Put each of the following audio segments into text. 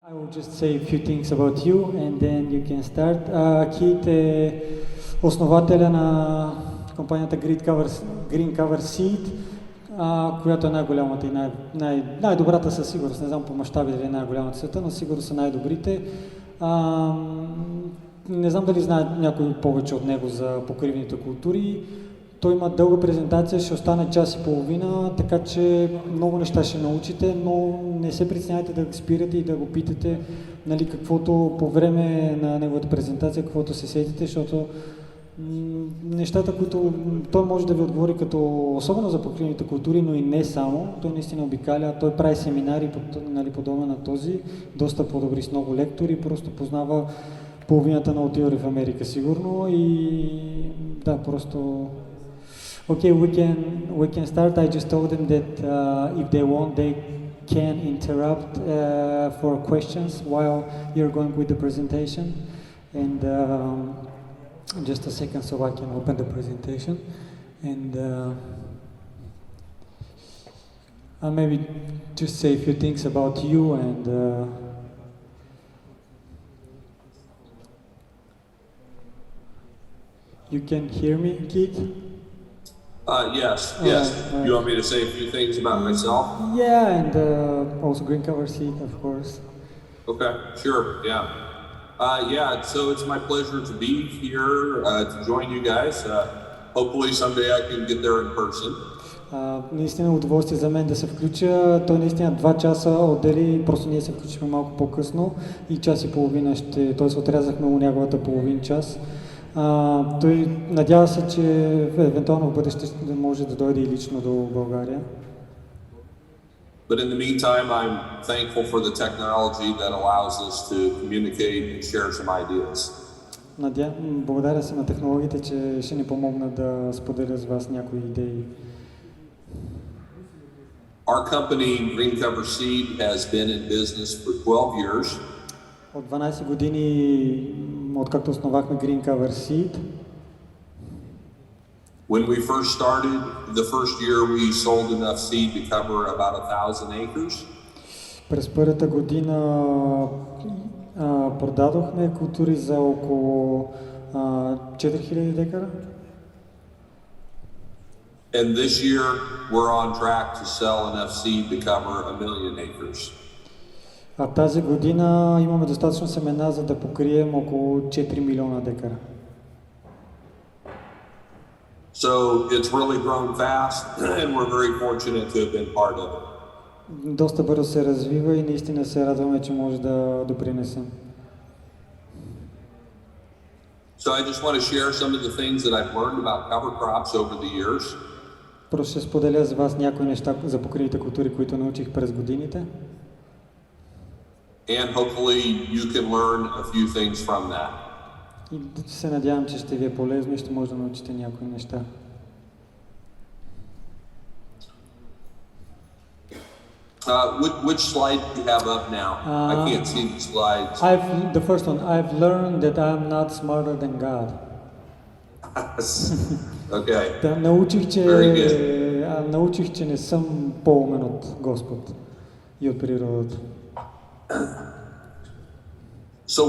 I will just say a few things about you and then you can start. Кийт е основателя на компанията Green Cover Seed, която е най-голямата и най-добрата със сигурност. Не знам по мащаби дали е най-голямата света, но сигурно са най-добрите. Не знам дали знае някой повече от него за покривните култури. Той има дълга презентация, ще остане час и половина, така че много неща ще научите, но не се притесняйте да спирате и да го питате, нали, каквото по време на неговата презентация, каквото се сетите, защото нещата, които той може да ви отговори като, особено за покривните култури, но и не само, той наистина обикаля, той прави семинари, нали, подобно на този, доста по-добри с много лектори, просто познава половината на Ноу Тил в Америка сигурно и да, просто... Okay, we can start. I just told them that if they want, they can interrupt for questions while you're going with the presentation. And just a second, so I can open the presentation. And I'll maybe just say a few things about you and. You can hear me, Keyt? Yes. You want me to say a few things about myself? Yeah, and also Green Cover Seed, of course. Okay, sure, yeah. So it's my pleasure to be here to join you guys. Hopefully someday I can get there in person. Наистина удоволствие за мен да се включа. Той наистина 2 часа отдели, просто ние се включихме малко по-късно и час и половина т.е. отрязахме му неговата половин час. Той надява се, че евентуално в бъдеще да може да дойде и лично до България. But in the meantime, I'm thankful for the technology that allows us to communicate and share some ideas. Благодаря се на технологиите, че ще ни помогнат да споделя с вас някои идеи. Our company, Green Cover Seed, has been in business for 12 years. От 12 години, откакто основахме Green Cover Seed. When we first started, the first year we sold enough seed to cover about 1,000 acres. През първата година продадохме култури за около 4000 декара. And this year we're on track to sell enough seed to cover 1 million acres. Тази година имаме достатъчно семена, за да покрием около 4 милиона декара. So it's really grown fast and we're very fortunate to have been part of it. Доста бързо се развива и наистина се радваме, че може да допринесем. So I just want to share some of the things that I've learned about cover crops over the years. Просто ще споделя с вас някои неща за покривните култури, които научих през годините. And hopefully you can learn a few things from that. И се надявам, че ще ви е полезно и ще може да научите някои неща. Which slide do you have up now? I can't see the slides. The first one, I've learned that I'm not smarter than God. Okay. Научих, че не съм по-умен от Господ и от природата. So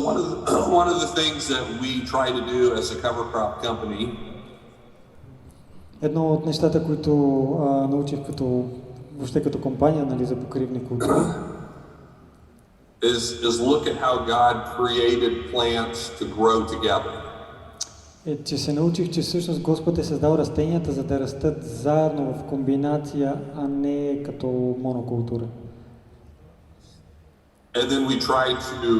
one of the things that we try to do as a cover crop company. Едно от нещата, които научих въобще като компания, нали, за покривни култури. Is look at how God created plants to grow together. Че се научих, че всъщност Господ е създал растенията, за да растат заедно в комбинация, а не като монокултура. And then we try to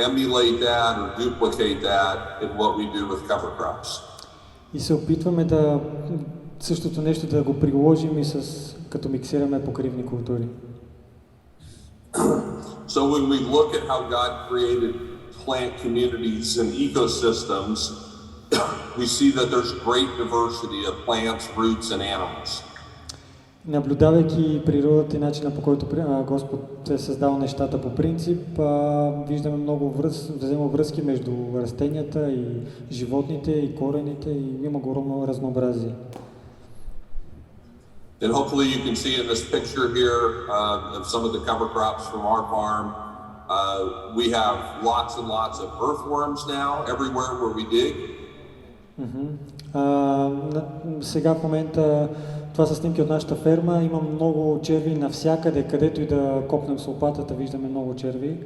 emulate that or duplicate that in what we do with cover crops. И се опитваме да същото нещо да го приложим и като миксираме покривни култури. So when we look at how God created plant communities and ecosystems, we see that there's great diversity of plants, roots and animals. Наблюдавайки природата и начина, по който Господ е създал нещата по принцип, виждаме много взаимовръзки между растенията и животните и корените и има огромно разнообразие. And hopefully you can see in this picture here of some of the cover crops from our farm. We have lots and lots of earthworms now everywhere where we dig. Сега в момента това са снимки от нашата ферма. Има много черви навсякъде, където и да копнем с лопатата, виждаме много черви.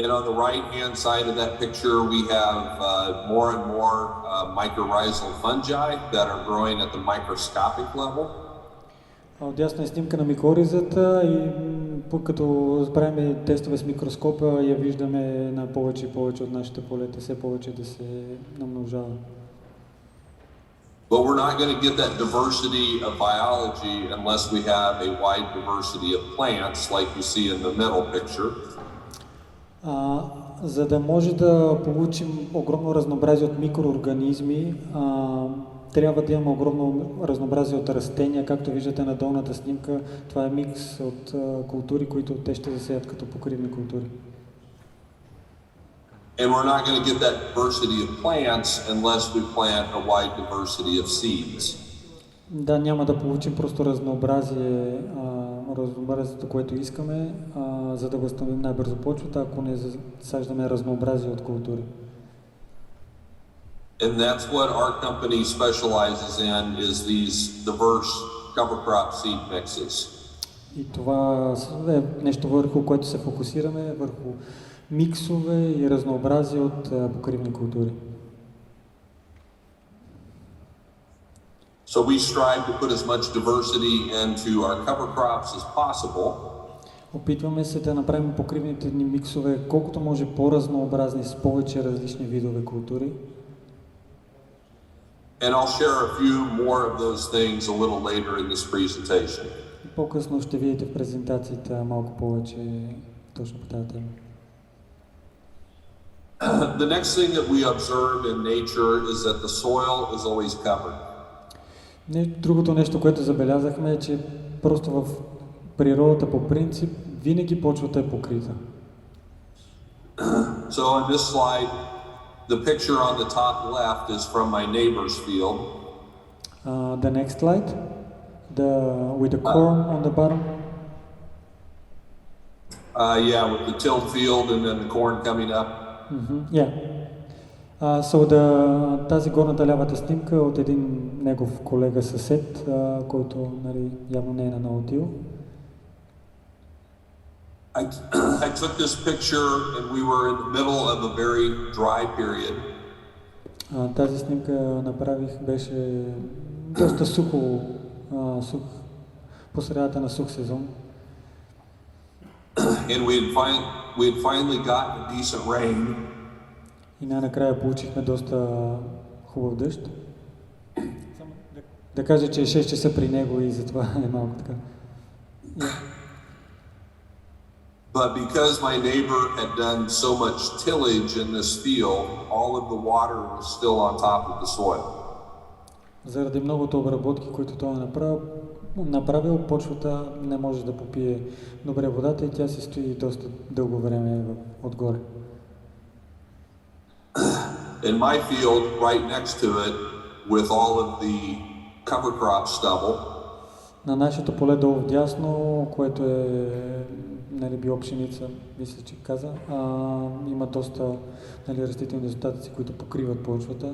And on the right-hand side of that picture, we have more and more mycorrhizal fungi that are growing at the microscopic level. Отдясно е снимка на микоризата и като правим тестове с микроскопа я виждаме на повече и повече от нашите полета, все повече да се намножава. But we're not going to get that diversity of biology unless we have a wide diversity of plants like you see in the middle picture. За да може да получим огромно разнообразие от микроорганизми, трябва да имаме огромно разнообразие от растения, както виждате на долната снимка. Това е микс от култури, които те ще засеят като покривни култури. And we're not going to get that diversity of plants unless we plant a wide diversity of seeds. Да, няма да получим просто разнообразие, разнообразието, което искаме, за да възстановим най-бързо почвата, ако не засаждаме разнообразие от култури. And that's what our company specializes in, is these diverse cover crop seed mixes. И това е нещо, върху което се фокусираме, върху миксове и разнообразие от покривни култури. So we strive to put as much diversity into our cover crops as possible. Опитваме се да направим покривните ни миксове колкото може по-разнообразни с повече различни видове култури. And I'll share a few more of those things a little later in this presentation. По-късно ще видите в презентацията малко повече точно по тази тема. The next thing that we observe in nature is that the soil is always covered. Другото нещо, което забелязахме е, че просто в природата по принцип винаги почвата е покрита. So on this slide, the picture on the top left is from my neighbor's field. The next slide, with the corn on the bottom. Yeah, with the tilled field and then the corn coming up. Yeah. Тази горната лявата снимка от един негов колега съсед, който явно не е на Ноу Тил. I took this picture and we were in the middle of a very dry period. Тази снимка направих, беше доста сух, по средата на сух сезон. And we had finally gotten a decent rain. И накрая получихме доста хубав дъжд. Да кажа, че е 6 часа при него и затова е малко така. But because my neighbor had done so much tillage in this field, all of the water was still on top of the soil. Заради многото обработки, които той е направил, почвата не може да попие добре водата и тя се стои доста дълго време отгоре. In my field, right next to it, with all of the cover crop stubble, на нашето поле долу вдясно, което е било пшеница, мисля, че каза, има доста растителни остатъци, които покриват почвата.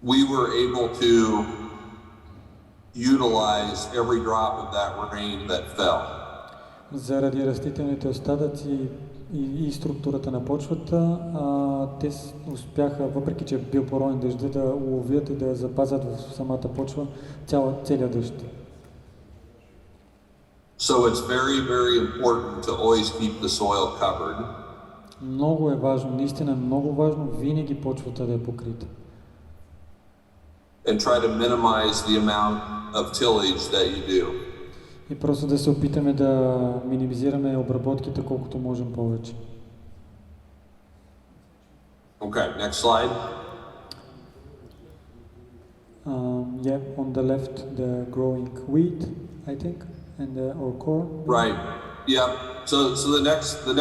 We were able to utilize every drop of that rain that fell. Заради растителните остатъци и структурата на почвата, те успяха, въпреки че е бил поронен дъжда, да уловят и да запазят в самата почва целият дъжд. So it's very, very important to always keep the soil covered. Много е важно, наистина много важно винаги почвата да е покрита. And try to minimize the amount of tillage that you do. И просто да се опитаме да минимизираме обработките колкото можем повече. Okay, next slide. Yeah, on the left, the growing wheat, I think, and or corn. Right. Yeah. So the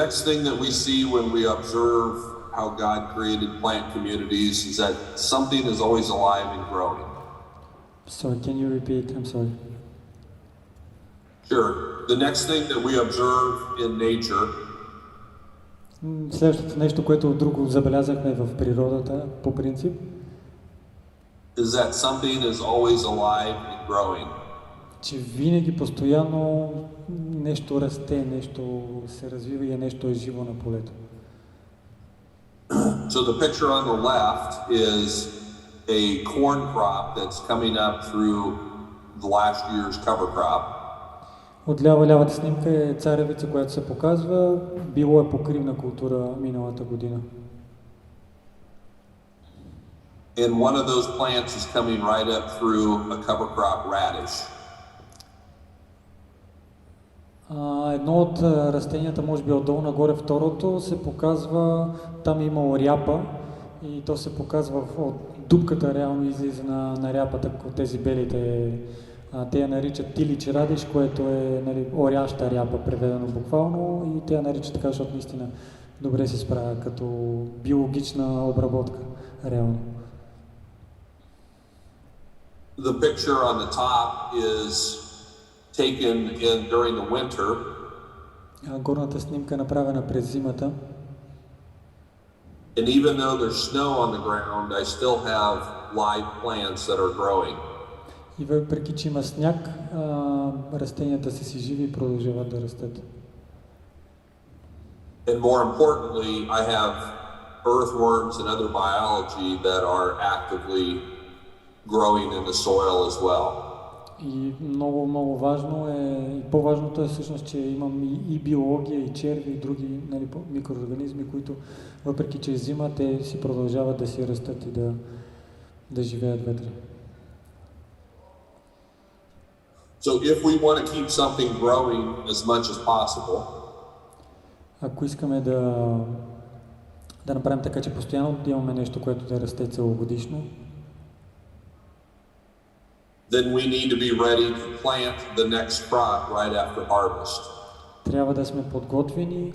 next thing that we see when we observe how God created plant communities is that something is always alive and growing. Sorry, can you repeat? I'm sorry. Sure. The next thing that we observe in nature Следващото нещо, което друго забелязахме в природата, по принцип, is that something is always alive and growing. че винаги постоянно нещо расте, нещо се развива и нещо е живо на полето. So the picture on the left is a corn crop that's coming up through the last year's cover crop. Отляво лявата снимка е царевица, която се показва. Било е покривна култура миналата година. And one of those plants is coming right up through a cover crop radish. Едно от растенията, може би отдолу нагоре, второто се показва, там има ряпа и то се показва от дупката, реално излиза на ряпата, от тези белите. Те я наричат тилич радиш, което е, нали, оряща ряпа, преведено буквално, и те я наричат така, защото наистина добре се справя като биологична обработка, реално. The picture on the top is taken during the winter. Горната снимка е направена през зимата. And even though there's snow on the ground, I still have live plants that are growing. И въпреки че има сняг, растенията са си живи и продължават да растат. And more importantly, I have earthworms and other biology that are actively growing in the soil as well. И много важно е, и по-важното е всъщност, че имам и биология, и черви, и други, нали, микроорганизми, които въпреки че е зима, те си продължават да си растат и да живеят вътре. So if we want to keep something growing as much as possible, ако искаме да направим така, че постоянно да имаме нещо, което да расте целогодишно, then we need to be ready to plant the next crop right after harvest. Трябва да сме подготвени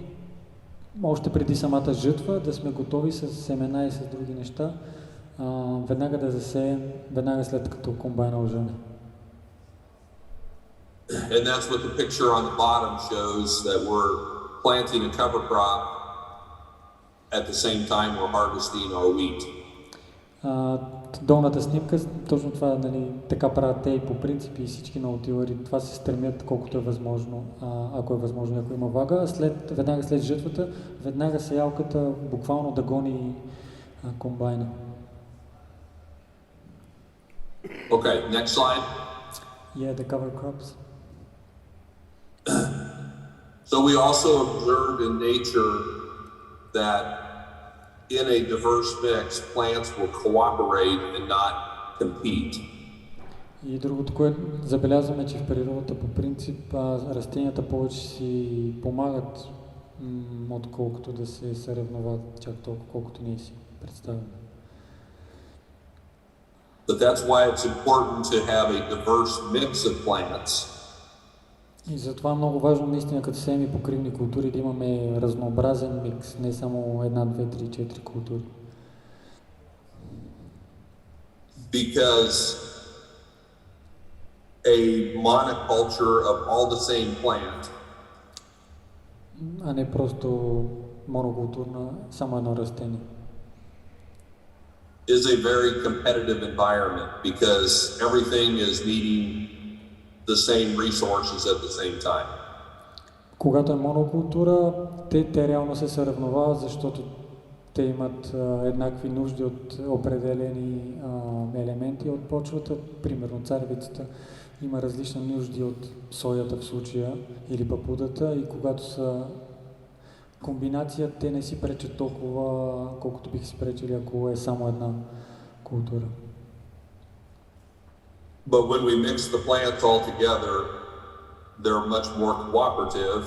още преди самата жътва, да сме готови с семена и с други неща, веднага да засеем, веднага след като комбайна ожене. And that's what the picture on the bottom shows, that we're planting a cover crop at the same time we're harvesting our wheat. Долната снимка, точно това, нали, така правят те и по принцип и всички наутилъри, това се стремят колкото е възможно, ако е възможно, ако има влага, веднага след жътвата, веднага сеялката буквално да гони комбайна. Okay, next slide. Yeah, the cover crops. So we also observe in nature that in a diverse mix, plants will cooperate and not compete. И другото, което забелязваме, че в природата по принцип растенията повече си помагат, отколкото да се съревноват чак толкова, колкото ние си представяме. But that's why it's important to have a diverse mix of plants. И затова е много важно наистина, като сеем и покривни култури, да имаме разнообразен микс, не само една, две, три, четири култури. Because a monoculture of all the same plant, а не просто монокултурна, само едно растение. Is a very competitive environment because everything is needing the same resources at the same time. Когато е монокултура, те реално се съревновават, защото те имат еднакви нужди от определени елементи от почвата. Примерно царевицата има различни нужди от соята в случая или папудата, и когато са комбинация, те не си пречат толкова, колкото бих си пречили, ако е само една култура. But when we mix the plants all together, they're much more cooperative.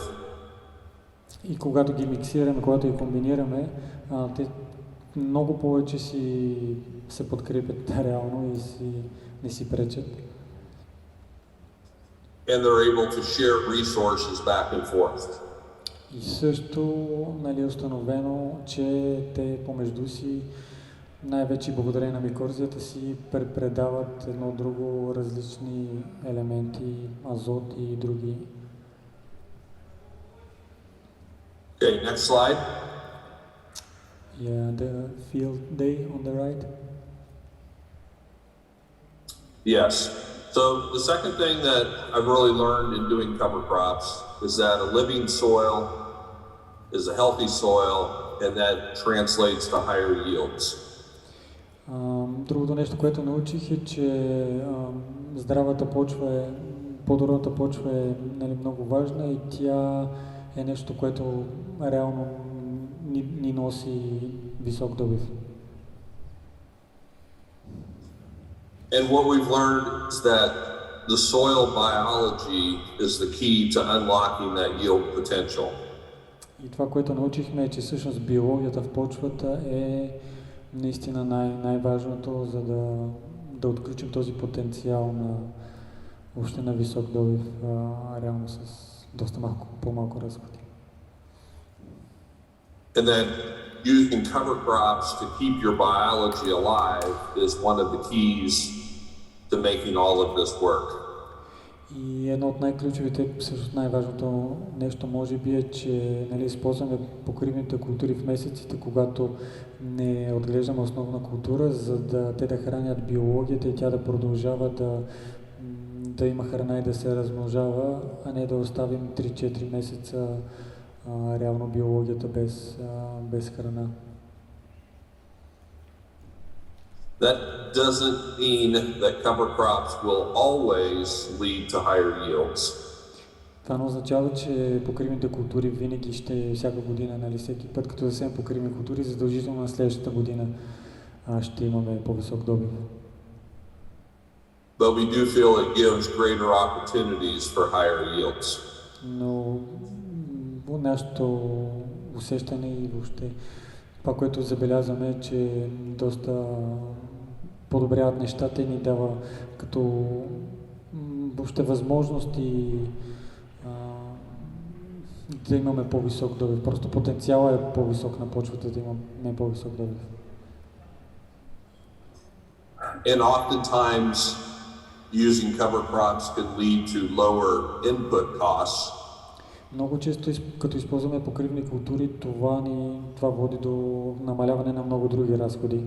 И когато ги миксираме, когато ги комбинираме, те много повече се подкрепят реално и не си пречат. And they're able to share resources back and forth. И също, нали, е установено, че те помежду си, най-вече благодарение на микоризията си, предават едно друго различни елементи, азот и други Okay, next slide. Yeah, the field day on the right. Yes. So the second thing that I've really learned in doing cover crops is that a living soil is a healthy soil, and that translates to higher yields. Другото нещо, което научих е, че здравата почва е, по-добрата почва е, нали, много важна и тя е нещо, което реално ни носи висок добив. And what we've learned is that the soil biology is the key to unlocking that yield potential. И това, което научихме е, че всъщност биологията в почвата е наистина най-важното, за да отключим този потенциал въобще на висок добив, реално с доста по-малко разходи. And then using cover crops to keep your biology alive is one of the keys to making all of this work. И едно от най-ключовите, всъщност най-важното нещо може би е, че, нали, използваме покривните култури в месеците, когато не отглеждаме основна култура, за да те да хранят биологията и тя да продължава да има храна и да се размножава, а не да оставим 3-4 месеца реално биологията без храна. That doesn't mean that cover crops will always lead to higher yields. Това не означава, че покривните култури винаги ще, всяка година, нали, всеки път като засеем покривни култури, задължително на следващата година ще имаме по-висок добив. But we do feel it gives greater opportunities for higher yields. Но нашето усещане и въобще това, което забелязваме е, че доста подобряват нещата и ни дава като въобще възможности да имаме по-висок добив. Просто потенциалът е по-висок на почвата да имаме по-висок добив. And oftentimes using cover crops can lead to lower input costs. Много често, като използваме покривни култури, това води до намаляване на много други разходи.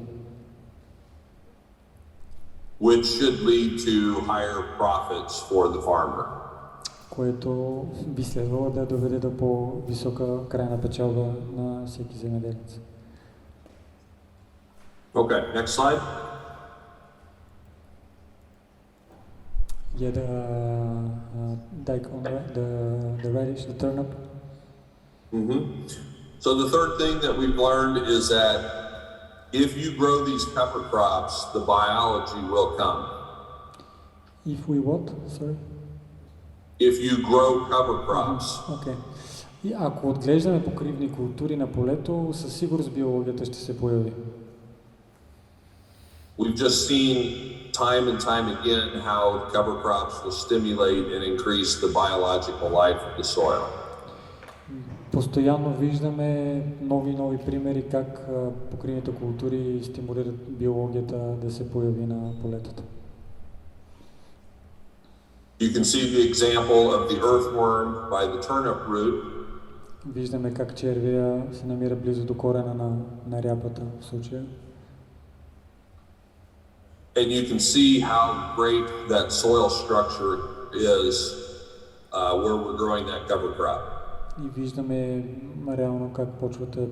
Which should lead to higher profits for the farmer. Което би следвало да доведе до по-висока крайна печалба на всеки земеделец. Okay, next slide. Yeah, the radish, the turnip. So the third thing that we've learned is that if you grow these cover crops, the biology will come. If we what? Sorry? If you grow cover crops. Okay. И ако отглеждаме покривни култури на полето, със сигурност биологията ще се появи. We've just seen time and time again how cover crops will stimulate and increase the biological life of the soil. Постоянно виждаме нови примери как покривните култури стимулират биологията да се появи на полетата. You can see the example of the earthworm by the turnip root. Виждаме как червия се намира близо до корена на ряпата в случая. And you can see how great that soil structure is where we're growing that cover crop. И виждаме реално как почвата е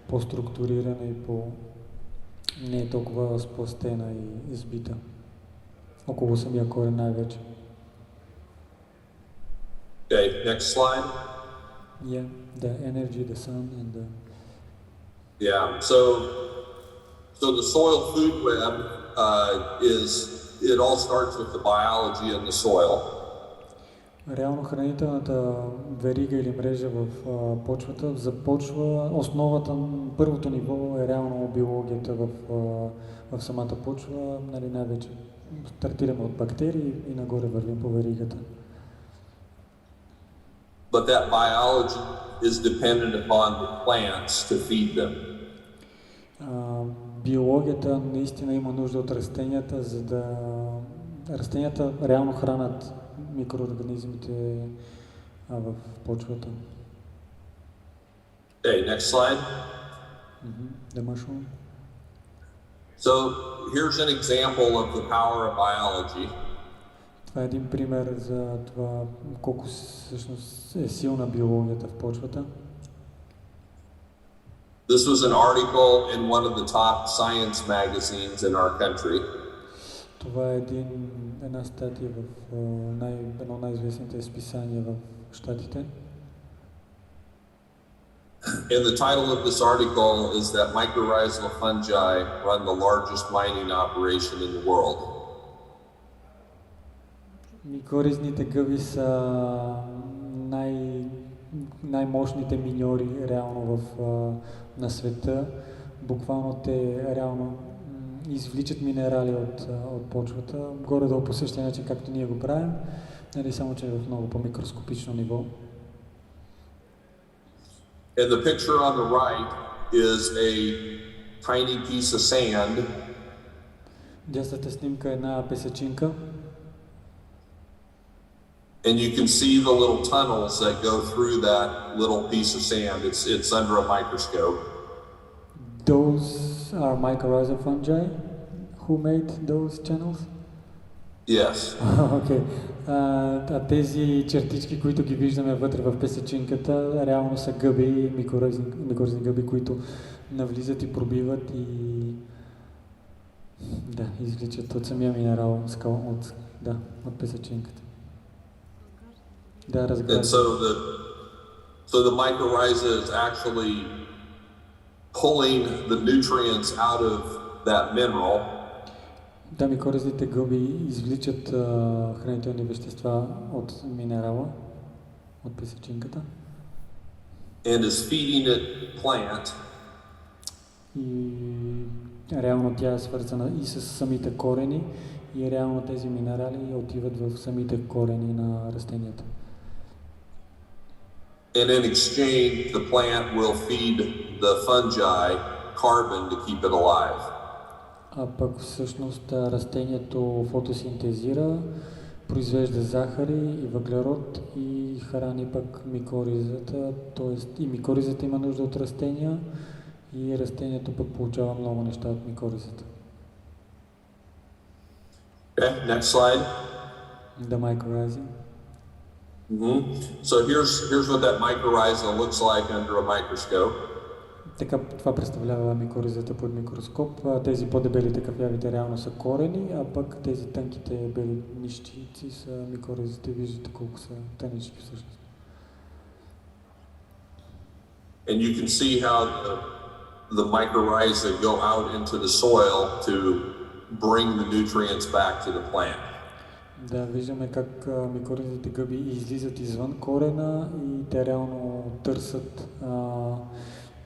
по-структурирана и не е толкова сплъстена и избита. Около самия корен най-вече. Okay, next slide. Yeah, the energy, the sun and the... Yeah, so the soil food web it all starts with the biology in the soil. Реално хранителната верига или мрежа в почвата започва, основата, първото ниво е реално биологията в самата почва, нали, най-вече стартираме от бактерии и нагоре вървим по веригата. But that biology is dependent upon the plants to feed them. Биологията наистина има нужда от растенията, за да растенията реално хранят микроорганизмите в почвата. Okay, next slide. The mushroom. So here's an example of the power of biology. Това е един пример за това колко всъщност е силна биологията в почвата. This was an article in one of the top science magazines in our country. Това е една статия в едно от най-известните списания в щатите. And the title of this article is that mycorrhizal fungi run the largest mining operation in the world. Микоризните гъби са най-мощните миньори реално на света. Буквално те реално извличат минерали от почвата, горе-долу по същия начин, както ние го правим, нали, само че в много по-микроскопично ниво. And the picture on the right is a tiny piece of sand. Дясната снимка е една песечинка. And you can see the little tunnels that go through that little piece of sand. It's under a microscope. Those are mycorrhizal fungi who made those channels? Yes. Okay. Тези чертички, които ги виждаме вътре в песечинката, реално са гъби, микоризни гъби, които навлизат и пробиват и извличат от самия минерал от песечинката. And so the mycorrhiza is actually pulling the nutrients out of that mineral. Микоризните гъби извличат хранителни вещества от минерала, от песечинката. And is feeding it plant. И реално тя е свързана и с самите корени и реално тези минерали отиват в самите корени на растенията. And in exchange, the plant will feed the fungi carbon to keep it alive. А пък всъщност растението фотосинтезира, произвежда захари и въглерод и храни пък микоризата, т.е. и микоризата има нужда от растения и растението пък получава много неща от микоризата. Okay, next slide. The mycorrhizal. So here's what that mycorrhiza looks like under a microscope. Така, това представлява микоризата под микроскоп. Тези по-дебелите кафявите реално са корени, а пък тези тънките бели нищици са микоризите. Виждате колко са тънички всъщност. And you can see how the mycorrhiza go out into the soil to bring the nutrients back to the plant. Да, виждаме как микоризните гъби излизат извън корена и те реално търсят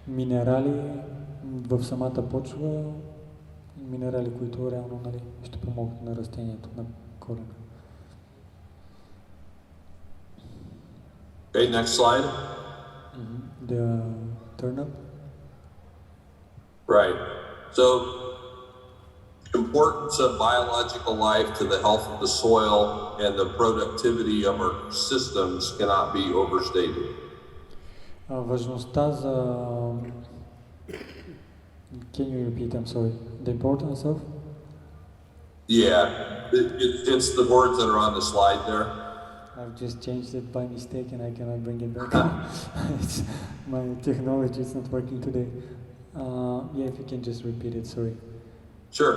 минерали в самата почва, минерали, които реално ще помогнат на растението, на корена. Okay, next slide. The turnip. Right. So the importance of biological life to the health of the soil and the productivity of our systems cannot be overstated. Важността за... Can you repeat? I'm sorry. The importance of? Yeah, it's the words that are on the slide there. I've just changed it by mistake and I cannot bring it back. My technology is not working today. If you can just repeat it, sorry. Sure.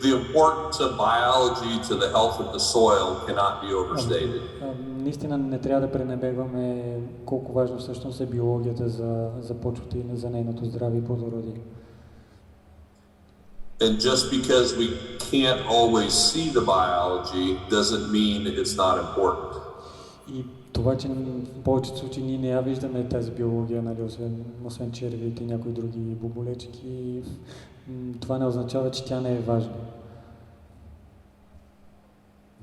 The importance of biology to the health of the soil cannot be overstated. Наистина не трябва да пренебрегваме колко важно всъщност е биологията за почвата и за нейното здраве и плодородие. And just because we can't always see the biology doesn't mean it's not important. И това, че в повечето случаи ние не я виждаме тази биология, нали, освен червите и някои други боболечки, това не означава, че тя не е важна.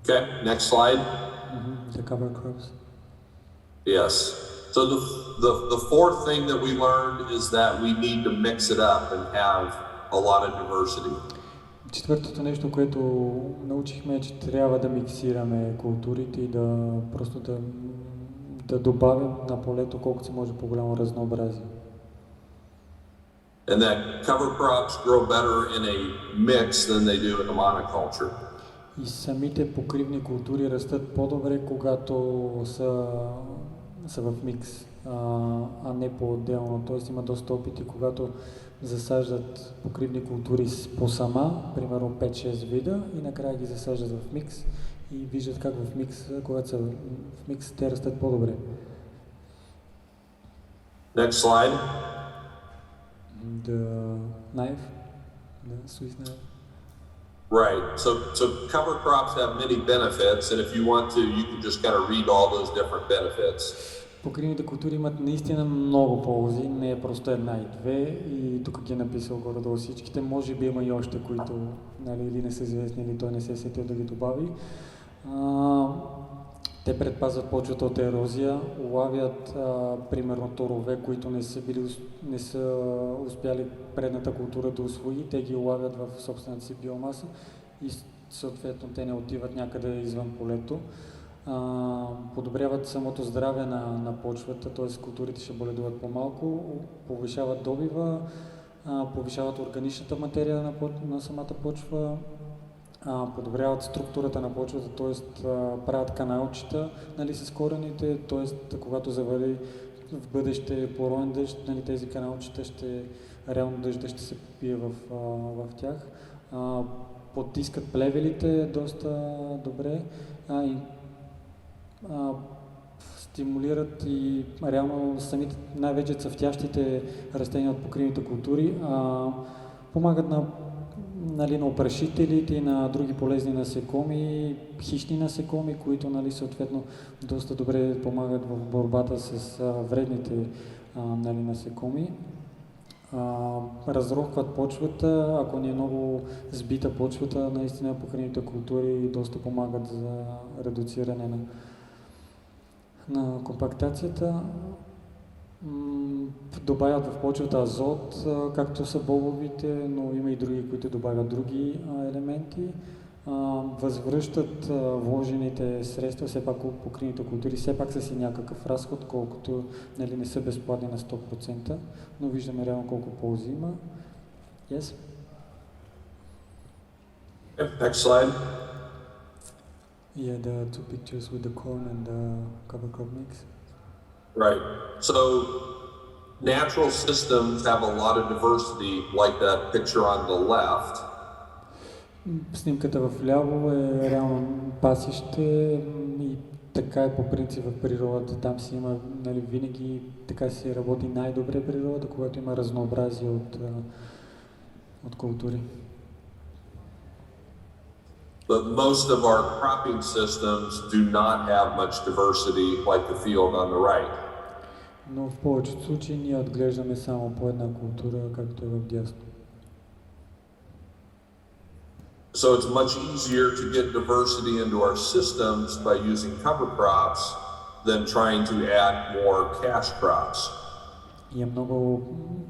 Okay, next slide. The cover crops. Yes. So the fourth thing that we learned is that we need to mix it up and have a lot of diversity. Четвъртото нещо, което научихме, е, че трябва да миксираме културите и да да добавим на полето колкото се може по-голямо разнообразие. And that cover crops grow better in a mix than they do in a monoculture. И самите покривни култури растат по-добре, когато са в микс, а не по-отделно. Тоест има доста опити, когато засаждат покривни култури по сама, примерно 5-6 вида, и накрая ги засаждат в микс и виждат как в микс, когато са в микс, те растат по-добре. Next slide. The knife, the Swiss knife. Right. So cover crops have many benefits, and if you want to, you can just kind of read all those different benefits. Покривните култури имат наистина много ползи, не е просто една и две, и тук ги е написал горе-долу всичките. Може би има и още, които или не са известни, или той не се е сетил да ги добави. Те предпазват почвата от ерозия, улавят примерно торове, които не са успяли предната култура да усвои, те ги улавят в собствената си биомаса и съответно те не отиват някъде извън полето. Подобряват самото здраве на почвата, т.е. културите ще боледуват по-малко, повишават добива, повишават органичната материя на самата почва, подобряват структурата на почвата, т.е. правят каналчета с корените, т.е. когато завали в бъдеще пороен дъжд, тези каналчета реално дъжда ще се попие в тях. Потискат плевелите доста добре и стимулират и реално самите най-вече цъфтящите растения от покривните култури помагат на опрашителите и на други полезни насекоми, хищни насекоми, които съответно доста добре помагат в борбата с вредните насекоми. Разрохват почвата, ако не е много сбита почвата, наистина покривните култури доста помагат за редуциране на компактацията. Добавят в почвата азот, както са бобовите, но има и други, които добавят други елементи. Възвръщат вложените средства, все пак покривните култури, все пак са си някакъв разход, колкото не са безплатни на 100%, но виждаме реално колко ползи има. Yes? Next slide. Yeah, the two pictures with the corn and the cover crop mix. Right. So natural systems have a lot of diversity, like that picture on the left. Снимката в ляво е реално пасище и така е по принцип в природата. Там си има, винаги така си работи най-добре природа, когато има разнообразие от култури. But most of our cropping systems do not have much diversity like the field on the right. Но в повечето случаи ние отглеждаме само по една култура, както е в дясно. So it's much easier to get diversity into our systems by using cover crops than trying to add more cash crops. И е много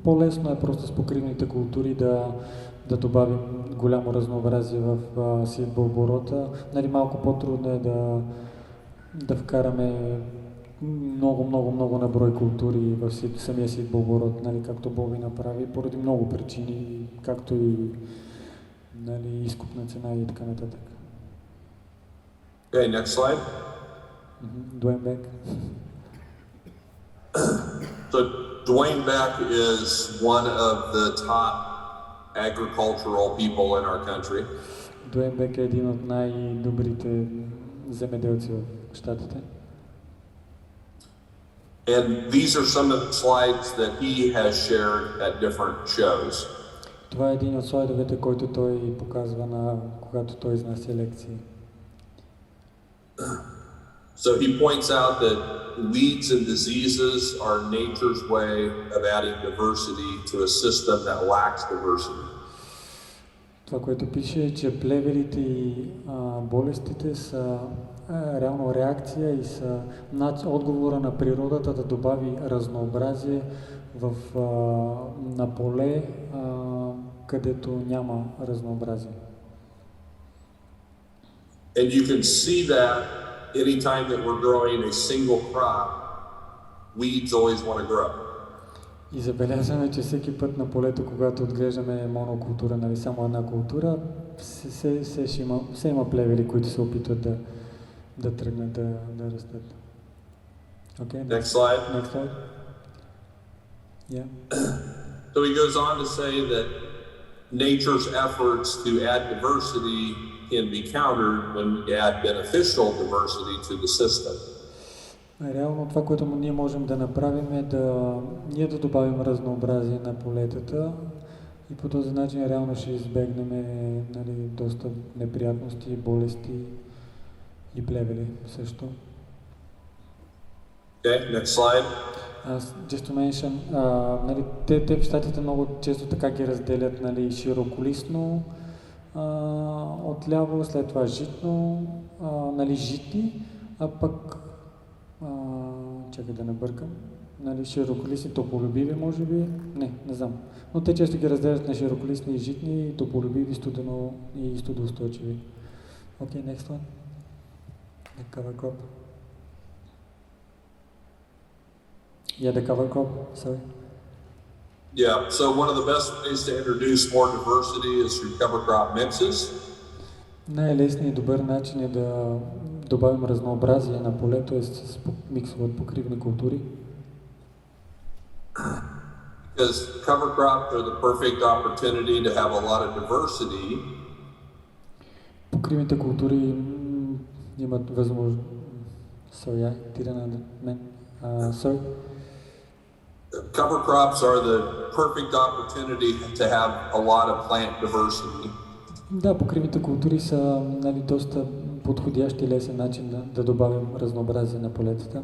по-лесно е просто с покривните култури да добавим голямо разнообразие в сидбооборота. Малко по-трудно е да вкараме много на брой култури в самия сидбооборот, както Боби направи, поради много причини, както и изкупна цена и така нататък. Okay, next slide. Dwayne Beck. So Dwayne Beck is one of the top agricultural people in our country. Dwayne Beck е един от най-добрите земеделци в щатите. And these are some of the slides that he has shared at different shows. Това е един от слайдовете, който той показва когато той изнася лекции. So he points out that weeds and diseases are nature's way of adding diversity to a system that lacks diversity. Това, което пише е, че плевелите и болестите са реално реакция и са отговора на природата да добави разнообразие на поле, където няма разнообразие. And you can see that anytime that we're growing a single crop weeds always want to grow. И забелязваме, че всеки път на полето, когато отглеждаме монокултура, нали, само една култура, все има плевели, които се опитват да тръгнат да растат. Okay, Next slide. Next slide. Yeah. So he goes on to say that nature's efforts to add diversity can be countered when we add beneficial diversity to the system. Реално това, което ние можем да направим е ние да добавим разнообразие на полетата и по този начин реално ще избегнем, нали, доста неприятности, болести и плевели също. Okay, next slide. Just to mention, нали, те в щатите много често така ги разделят, нали, широколистно, отляво, след това житно, нали, житни, а пък чакай да не бъркам, нали, широколистни, тополюбиви може би, не знам, но те често ги разделят на широколистни и житни, тополюбиви, студено и студоустойчиви. Okay, next one. The cover crop. Yeah, the cover crop, sorry. Yeah, so one of the best ways to introduce more diversity is through cover crop mixes. Най-лесният и добър начин е да добавим разнообразие на полето с миксоват покривни култури. Because cover crops are the perfect opportunity to have a lot of diversity. Покривните култури имат възможност. Sorry, I didn't understand. Sorry. Cover crops are the perfect opportunity to have a lot of plant diversity. Да, покривните култури са, нали, доста подходящ и лесен начин да добавим разнообразие на полетата.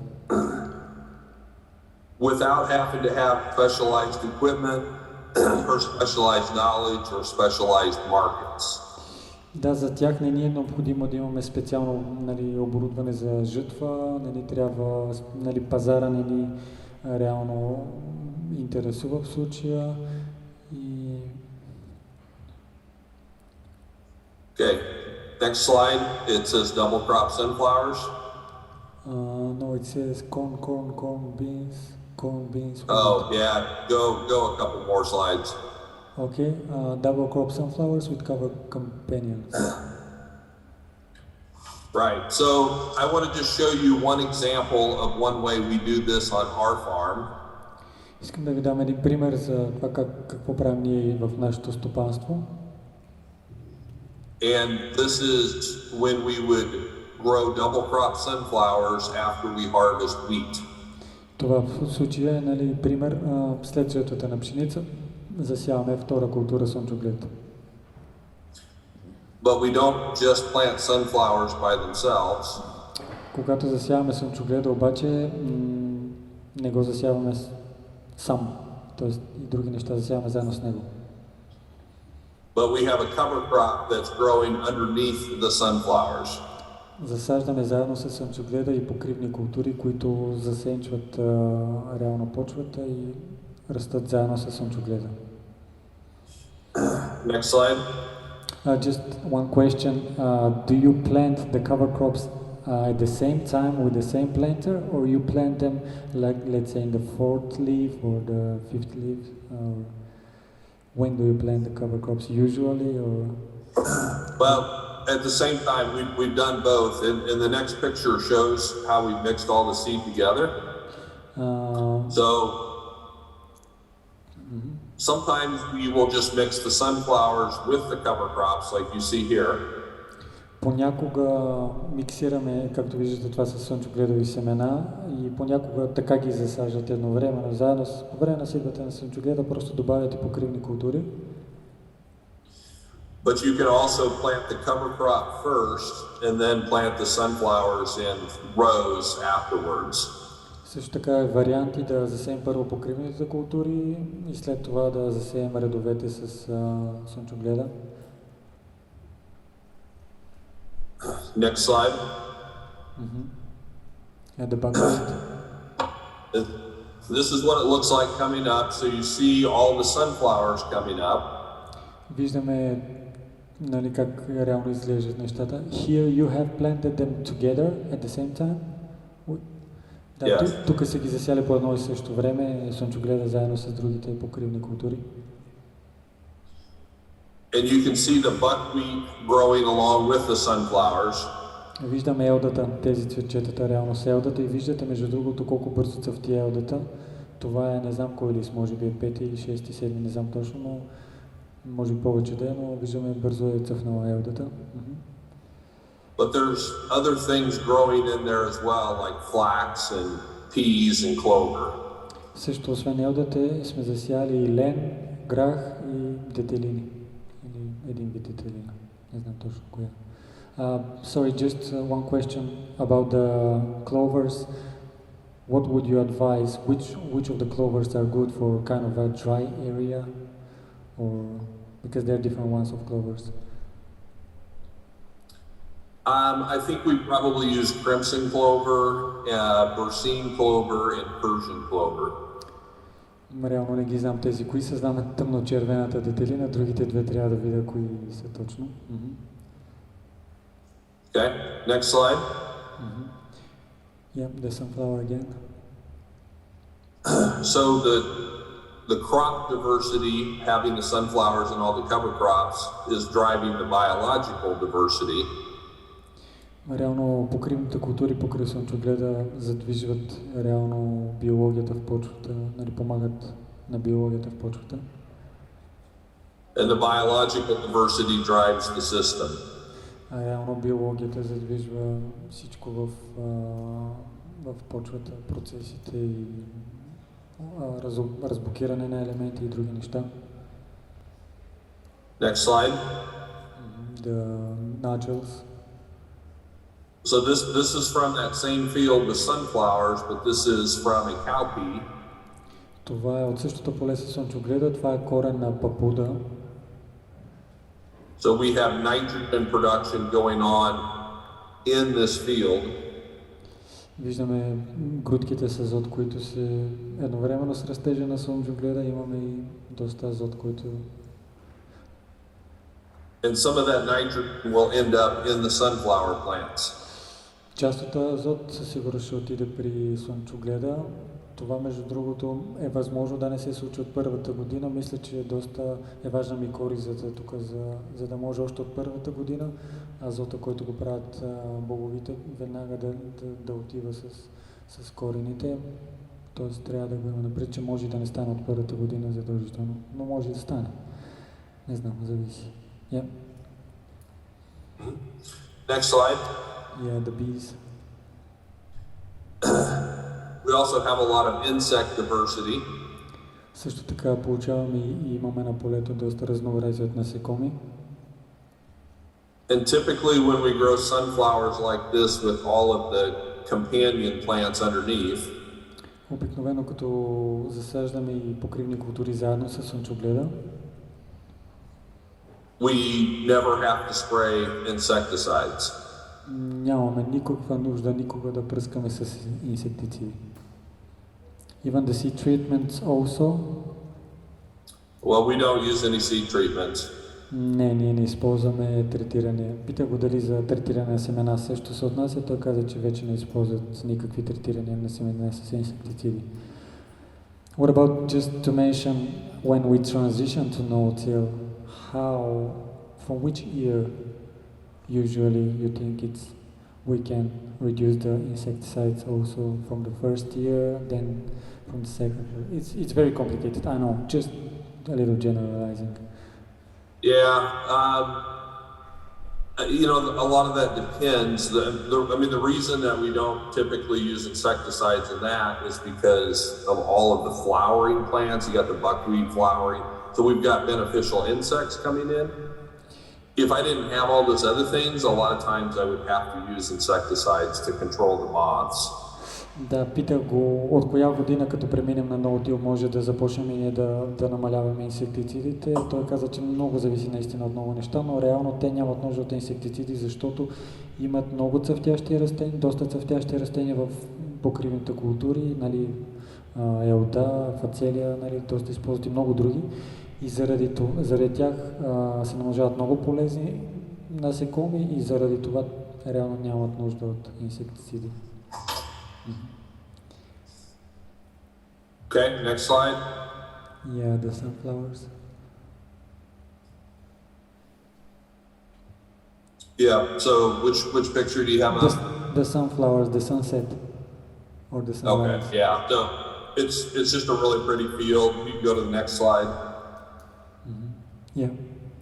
Without having to have specialized equipment or specialized knowledge or specialized markets. Да, за тях не ни е необходимо да имаме специално, нали, оборудване за жътва, не ни трябва, нали, пазара не ни реално интересува в случая и... Okay, next slide, it says double crop sunflowers. No, it says corn beans. Oh yeah, go a couple more slides. Okay, double crop sunflowers with cover companions. Right, so I want to just show you one example of one way we do this on our farm. Искам да ви дам един пример за това какво правим ние в нашето стопанство. And this is when we would grow double crop sunflowers after we harvest wheat. Това в случая е, нали, пример, след жетвата на пшеница засяваме втора култура слънчоглед. But we don't just plant sunflowers by themselves. Когато засяваме слънчогледа, обаче не го засяваме сам, т.е. и други неща засяваме заедно с него. But we have a cover crop that's growing underneath the sunflowers. Засаждаме заедно с слънчогледа и покривни култури, които засенчват реално почвата и растат заедно с слънчогледа. Next slide. Just one question. Do you plant the cover crops at the same time with the same planter, or you plant them, like, let's say, in the fourth leaf or the fifth leaf? When do you plant the cover crops? Usually, or? Well, at the same time, we've done both. And the next picture shows how we mixed all the seed together. Sometimes we will just mix the sunflowers with the cover crops, like you see here. Понякога миксираме, както виждате, това са слънчогледови семена и понякога така ги засаждат едновременно. Заедно по време на сидбата на слънчогледа просто добавяте покривни култури. But you can also plant the cover crop first and then plant the sunflowers in rows afterwards. Също така е варианти да засеем първо покривните култури и след това да засеем редовете с слънчогледа. Next slide. At the background. This is what it looks like coming up. So you see all the sunflowers coming up. Виждаме, нали, как реално изглеждат нещата. Here you have planted them together at the same time. Да, Yes. тук са ги засяли по едно и също време, слънчогледа заедно с другите покривни култури. And you can see the buckwheat growing along with the sunflowers. Виждаме елдата, тези цветчетата реално с елдата и виждате между другото колко бързо цъфти елдата. Това е, не знам кой лист, може би е 5, 6, 7, не знам точно, но може би повече да е, но виждаме бързо е цъфнала елдата. But there's other things growing in there as well, like flax and peas and clover. Също освен елдата сме засяли и лен, грах и детелини. Или един вид детелина. Не знам точно коя. Sorry, just one question about the clovers. What would you advise? Which of the clovers are good for kind of a dry area, or because there are different ones of clovers? I think we probably use crimson clover, Berseem clover, and Persian clover. Реално не ги знам тези кои са, знам тъмно-червената детелина, другите две трябва да видя кои са точно. Okay, next slide. Yeah, the sunflower again. So the crop diversity, having the sunflowers and all the cover crops, is driving the biological diversity. Реално покривните култури покрай слънчогледа задвижват реално биологията в почвата, нали, помагат на биологията в почвата. And the biological diversity drives the system. А реално биологията задвижва всичко в почвата, процесите и разблокиране на елементи и други неща. Next slide. The nodules. So this is from that same field with sunflowers, but this is from a cowpea. Това е от същото поле с слънчогледа, това е корен на папуда. So we have nitrogen production going on in this field. Виждаме грудките с азот, които се едновременно с растежа на слънчогледа, имаме и доста азот, който... And some of that nitrogen will end up in the sunflower plants. Част от този азот със сигурност ще отиде при слънчогледа. Това, между другото, е възможно да не се случи от първата година. Мисля, че доста е важна микоризата тук, за да може още от първата година азота, който го правят боговите, веднага да отива с корените. Тоест трябва да го има напред, че може да не стане от първата година задължително, но може да стане. Не знам, зависи. Yeah. Next slide. Yeah, the bees. We also have a lot of insect diversity. Също така получаваме и имаме на полето доста разнообразие от насекоми. And typically when we grow sunflowers like this with all of the companion plants underneath, Обикновено като засаждаме и покривни култури заедно с слънчогледа, we never have to spray insecticides. Нямаме никаква нужда никога да пръскаме с инсектициди. Even the seed treatments also? Well, we don't use any seed treatments. Не, ние не използваме третиране. Питах го дали за третиране на семена също се отнася. Той каза, че вече не използват никакви третирания на семена с инсектициди. What about just to mention when we transition to Ноу Тил, how, from which year usually you think we can reduce the insecticides also from the first year, then from the second year? It's very complicated, I know, just a little generalizing. Yeah, you know, a lot of that depends. I mean, the reason that we don't typically use insecticides in that is because of all of the flowering plants. You got the buckwheat flowering, so we've got beneficial insects coming in. If I didn't have all those other things, a lot of times I would have to use insecticides to control the moths. Да, питах го от коя година, като преминем на Ноу Тил, може да започнем и ние да намаляваме инсектицидите. Той каза, че много зависи наистина от много неща, но реално те нямат нужда от инсектициди, защото имат много цъфтящи растения, доста цъфтящи растения в покривните култури, нали, елда, фацелия, нали, доста използват и много други. И заради тях се намножават много полезни насекоми и заради това реално нямат нужда от инсектициди. Okay, next slide. Yeah, the sunflowers. Yeah, so which picture do you have up? The sunflowers, the sunset, or the sunrise. Okay, yeah. So it's just a really pretty field. You can go to the next slide. Yeah.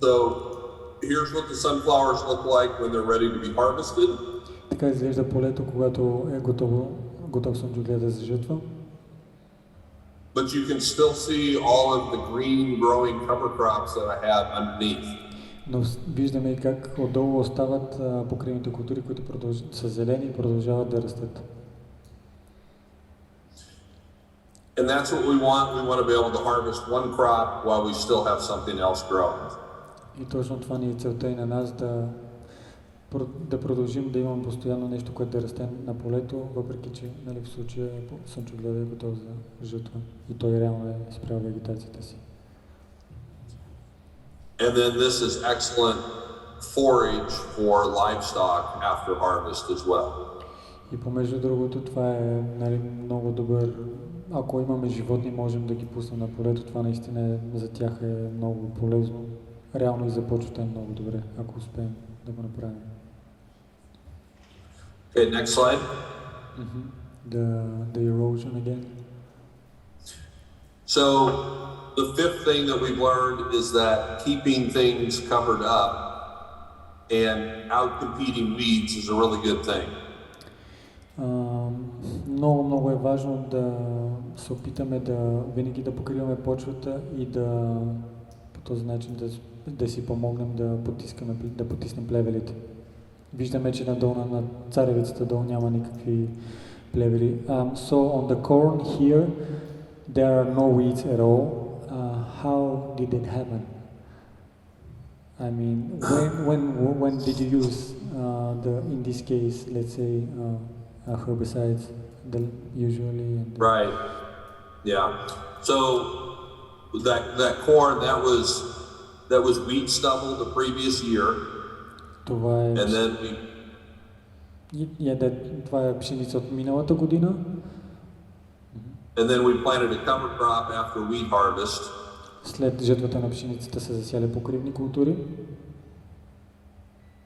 So here's what the sunflowers look like when they're ready to be harvested. Така изглежда полето, когато е готов слънчоглед да се жътва. But you can still see all of the green growing cover crops that I have underneath. Но виждаме и как отдолу остават покривните култури, които са зелени и продължават да растат. And that's what we want. We want to be able to harvest one crop while we still have something else growing. И точно това ни е целта и на нас да продължим да имаме постоянно нещо, което да расте на полето, въпреки че в случая слънчогледа е готов за жътва и той реално е спрял вегетацията си. And then this is excellent forage for livestock after harvest as well. И помежду другото, това е много добър. Ако имаме животни, можем да ги пуснем на полето. Това наистина за тях е много полезно. Реално и за почвата е много добре, ако успеем да го направим. Okay, next slide. The erosion again. So the fifth thing that we've learned is that keeping things covered up and outcompeting weeds is a really good thing. Много е важно да се опитаме винаги да покриваме почвата и по този начин да си помогнем да потиснем плевелите. Виждаме, че надолу на царевицата долу няма никакви плевели. So on the corn here there are no weeds at all. How did it happen? I mean, when did you use in this case, let's say, herbicides usually? Right. Yeah. So that corn that was wheat stubble the previous year. Това е. And then това е пшеница от миналата година. And then we planted a cover crop after wheat harvest. След жетвата на пшеницата се засяли покривни култури.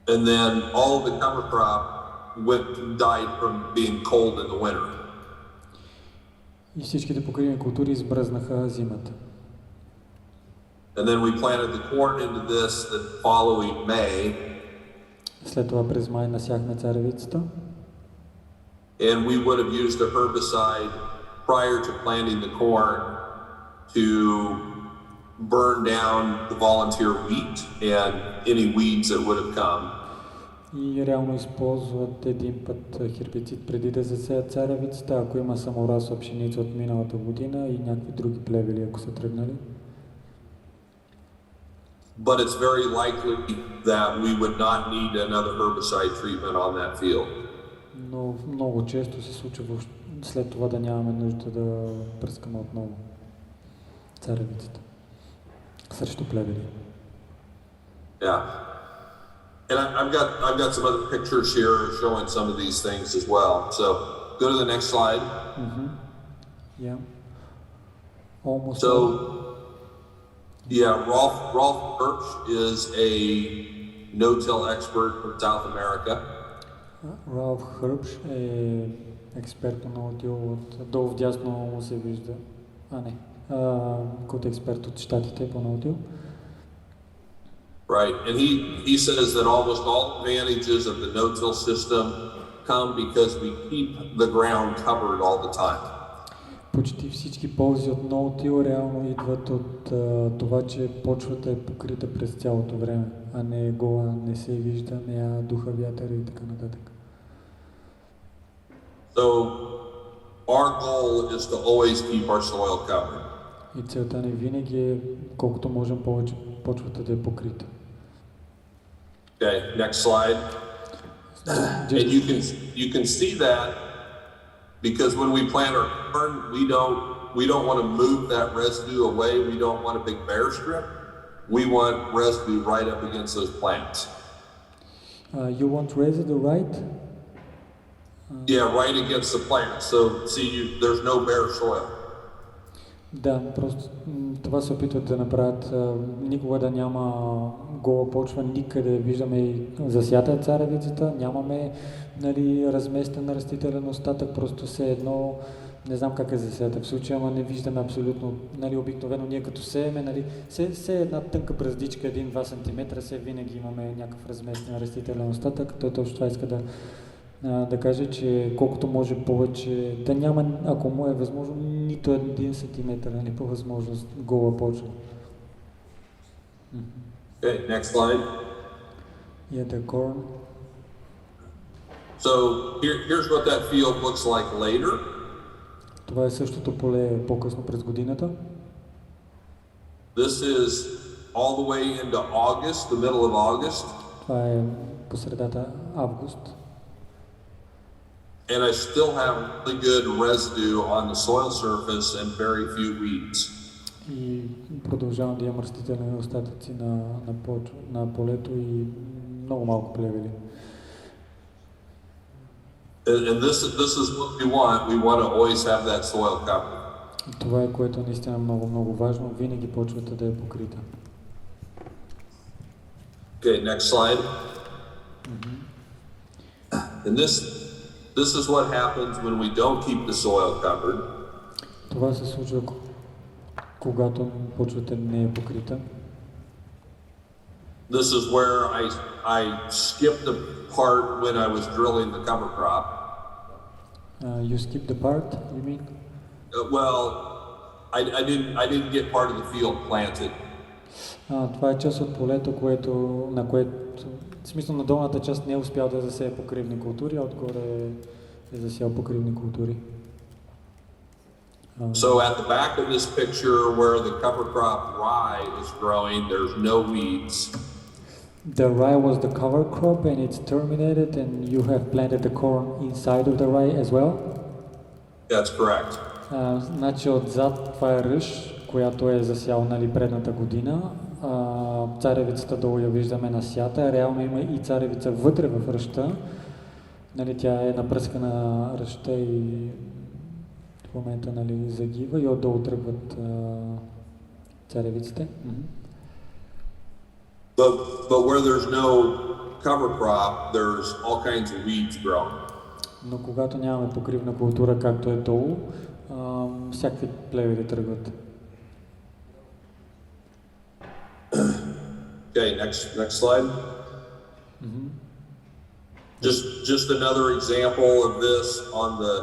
And then all of the cover crop died from being cold in the winter. И всичките покривни култури избръзнаха зимата. And then we planted the corn into this the following May. След това през май насяхме царевицата. And we would have used a herbicide prior to planting the corn to burn down the volunteer wheat and any weeds that would have come. И реално използват един път хербицид преди да засеят царевицата, ако има саморасла пшеница от миналата година и някакви други плевели, ако са тръгнали. But it's very likely that we would not need another herbicide treatment on that field. Но много често се случва след това да нямаме нужда да пръскаме отново царевицата срещу плевели. Yeah. And I've got some other pictures here showing some of these things as well. So go to the next slide. Yeah. Almost. So yeah, Rolf Birch is a Ноу Тил expert from South America. Ралф Хърбш е експерт по Ноу Тил долу вдясно му се вижда. Който е експерт от щатите по Ноу Тил. Right, and he says that almost all advantages of the Ноу Тил system come because we keep the ground covered all the time. Почти всички ползи от Ноу Тил реално идват от това, че почвата е покрита през цялото време, а не е гола, не се вижда, няма духа вятър и така нататък. So our goal is to always keep our soil covered. И целта ни винаги е колкото можем повече почвата да е покрита. Okay, next slide. And you can see that because when we plant our corn, we don't want to move that residue away. We don't want a big bare strip. We want residue right up against those plants. You want residue right? Yeah, right against the plant. So see, there's no bare soil. Да, просто това се опитват да направят, никога да няма гола почва, никъде виждаме и засята царевицата, нямаме, нали, разместен растителен остатък, просто все едно, не знам как е засята в случая, ама не виждаме абсолютно, нали, обикновено ние като сееме, нали, все една тънка браздичка, 1-2 см, все винаги имаме някакъв разместен растителен остатък, той точно това иска да каже, че колкото може повече, да няма, ако му е възможно, нито 1 сантиметър, нали, по възможност гола почва. Okay, next slide. Yeah, the corn. So here's what that field looks like later. Това е същото поле по-късно през годината. This is all the way into August, the middle of August. Това е по средата август. And I still have really good residue on the soil surface and very few weeds. И продължавам да имам растителни остатъци на полето и много малко плевели. And this is what we want. We want to always have that soil covered. Това е, което наистина е много важно, винаги почвата да е покрита. Okay, next slide. And this is what happens when we don't keep the soil covered. Това се случва, когато почвата не е покрита. This is where I skipped the part when I was drilling the cover crop. You skip the part, you mean? Well, I didn't get part of the field planted. Това е част от полето, на което, в смисъл на долната част не е успял да засее покривни култури, а отгоре е засял покривни култури. So at the back of this picture where the cover crop rye is growing, there's no weeds. The rye was the cover crop and it's terminated and you have planted the corn inside of the rye as well? That's correct. Значи отзад това е ръж, която е засял, нали, предната година. Царевицата долу я виждаме насята, реално има и царевица вътре в ръща. Нали, тя е напръскана ръща и в момента, нали, загива и отдолу тръгват царевиците. But where there's no cover crop, there's all kinds of weeds growing. Но когато нямаме покривна култура, както е долу, всякакви плевели тръгват. Okay, next slide. Just another example of this on the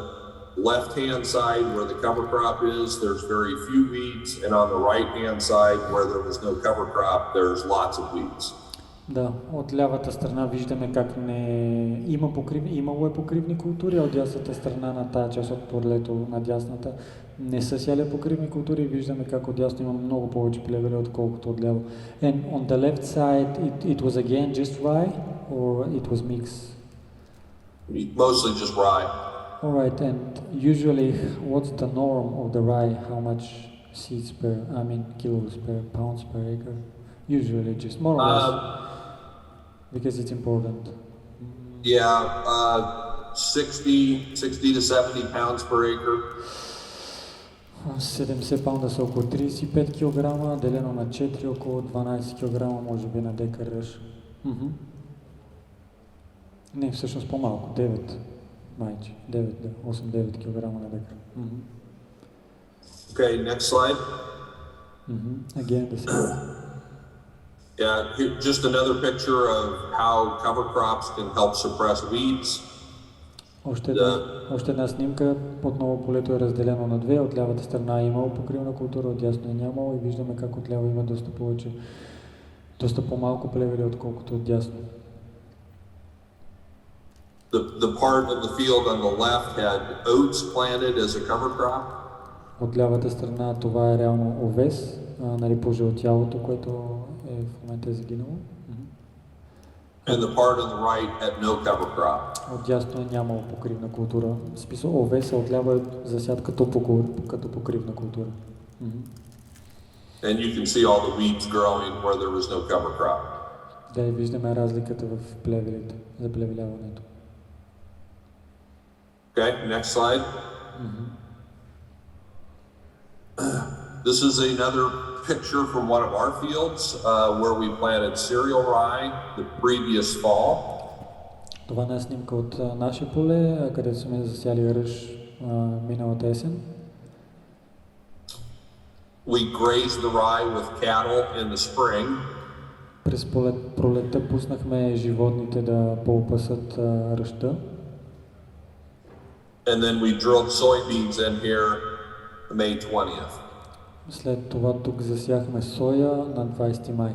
left-hand side where the cover crop is, there's very few weeds, and on the right-hand side where there was no cover crop, there's lots of weeds. Да, от лявата страна виждаме как имало е покривни култури, а от дясната страна на тази част от полето на дясната не са сяли покривни култури и виждаме как от дясно има много повече плевели, отколкото от ляво. And on the left side it was again just rye or it was mixed? Mostly just rye. Alright, and usually what's the norm of the rye? How much seeds kilos per pounds per acre? Usually just more or less, because it's important. Yeah, 60 to 70 pounds per acre. 70 паунда са около 35 кг, делено на 4, около 12 кг, може би на декар ръж. Не, всъщност по-малко, 9 майче, 8-9 кг на декар. Okay, next slide. Again, the same. Yeah, just another picture of how cover crops can help suppress weeds. Още една снимка, отново полето е разделено на две, от лявата страна е имало покривна култура, от дясно е нямало и виждаме как от ляво има доста по-малко плевели, отколкото от дясно. The part of the field on the left had oats planted as a cover crop. От лявата страна това е реално овес, нали, пожълтялото, което в момента е загинало. And the part on the right had no cover crop. От дясно е нямало покривна култура. В смисъл овеса отляво е засят като покривна култура. And you can see all the weeds growing where there was no cover crop. Да, и виждаме разликата в плевелите, за плевеляването. Okay, next slide. This is another picture from one of our fields where we planted cereal rye the previous fall. Това е снимка от наше поле, където сме засяли ръж миналата есен. We grazed the rye with cattle in the spring. През пролетта пуснахме животните да поопасат ръжта. And then we drilled soybeans in here May 20th. След това тук засяхме соя на 20 май.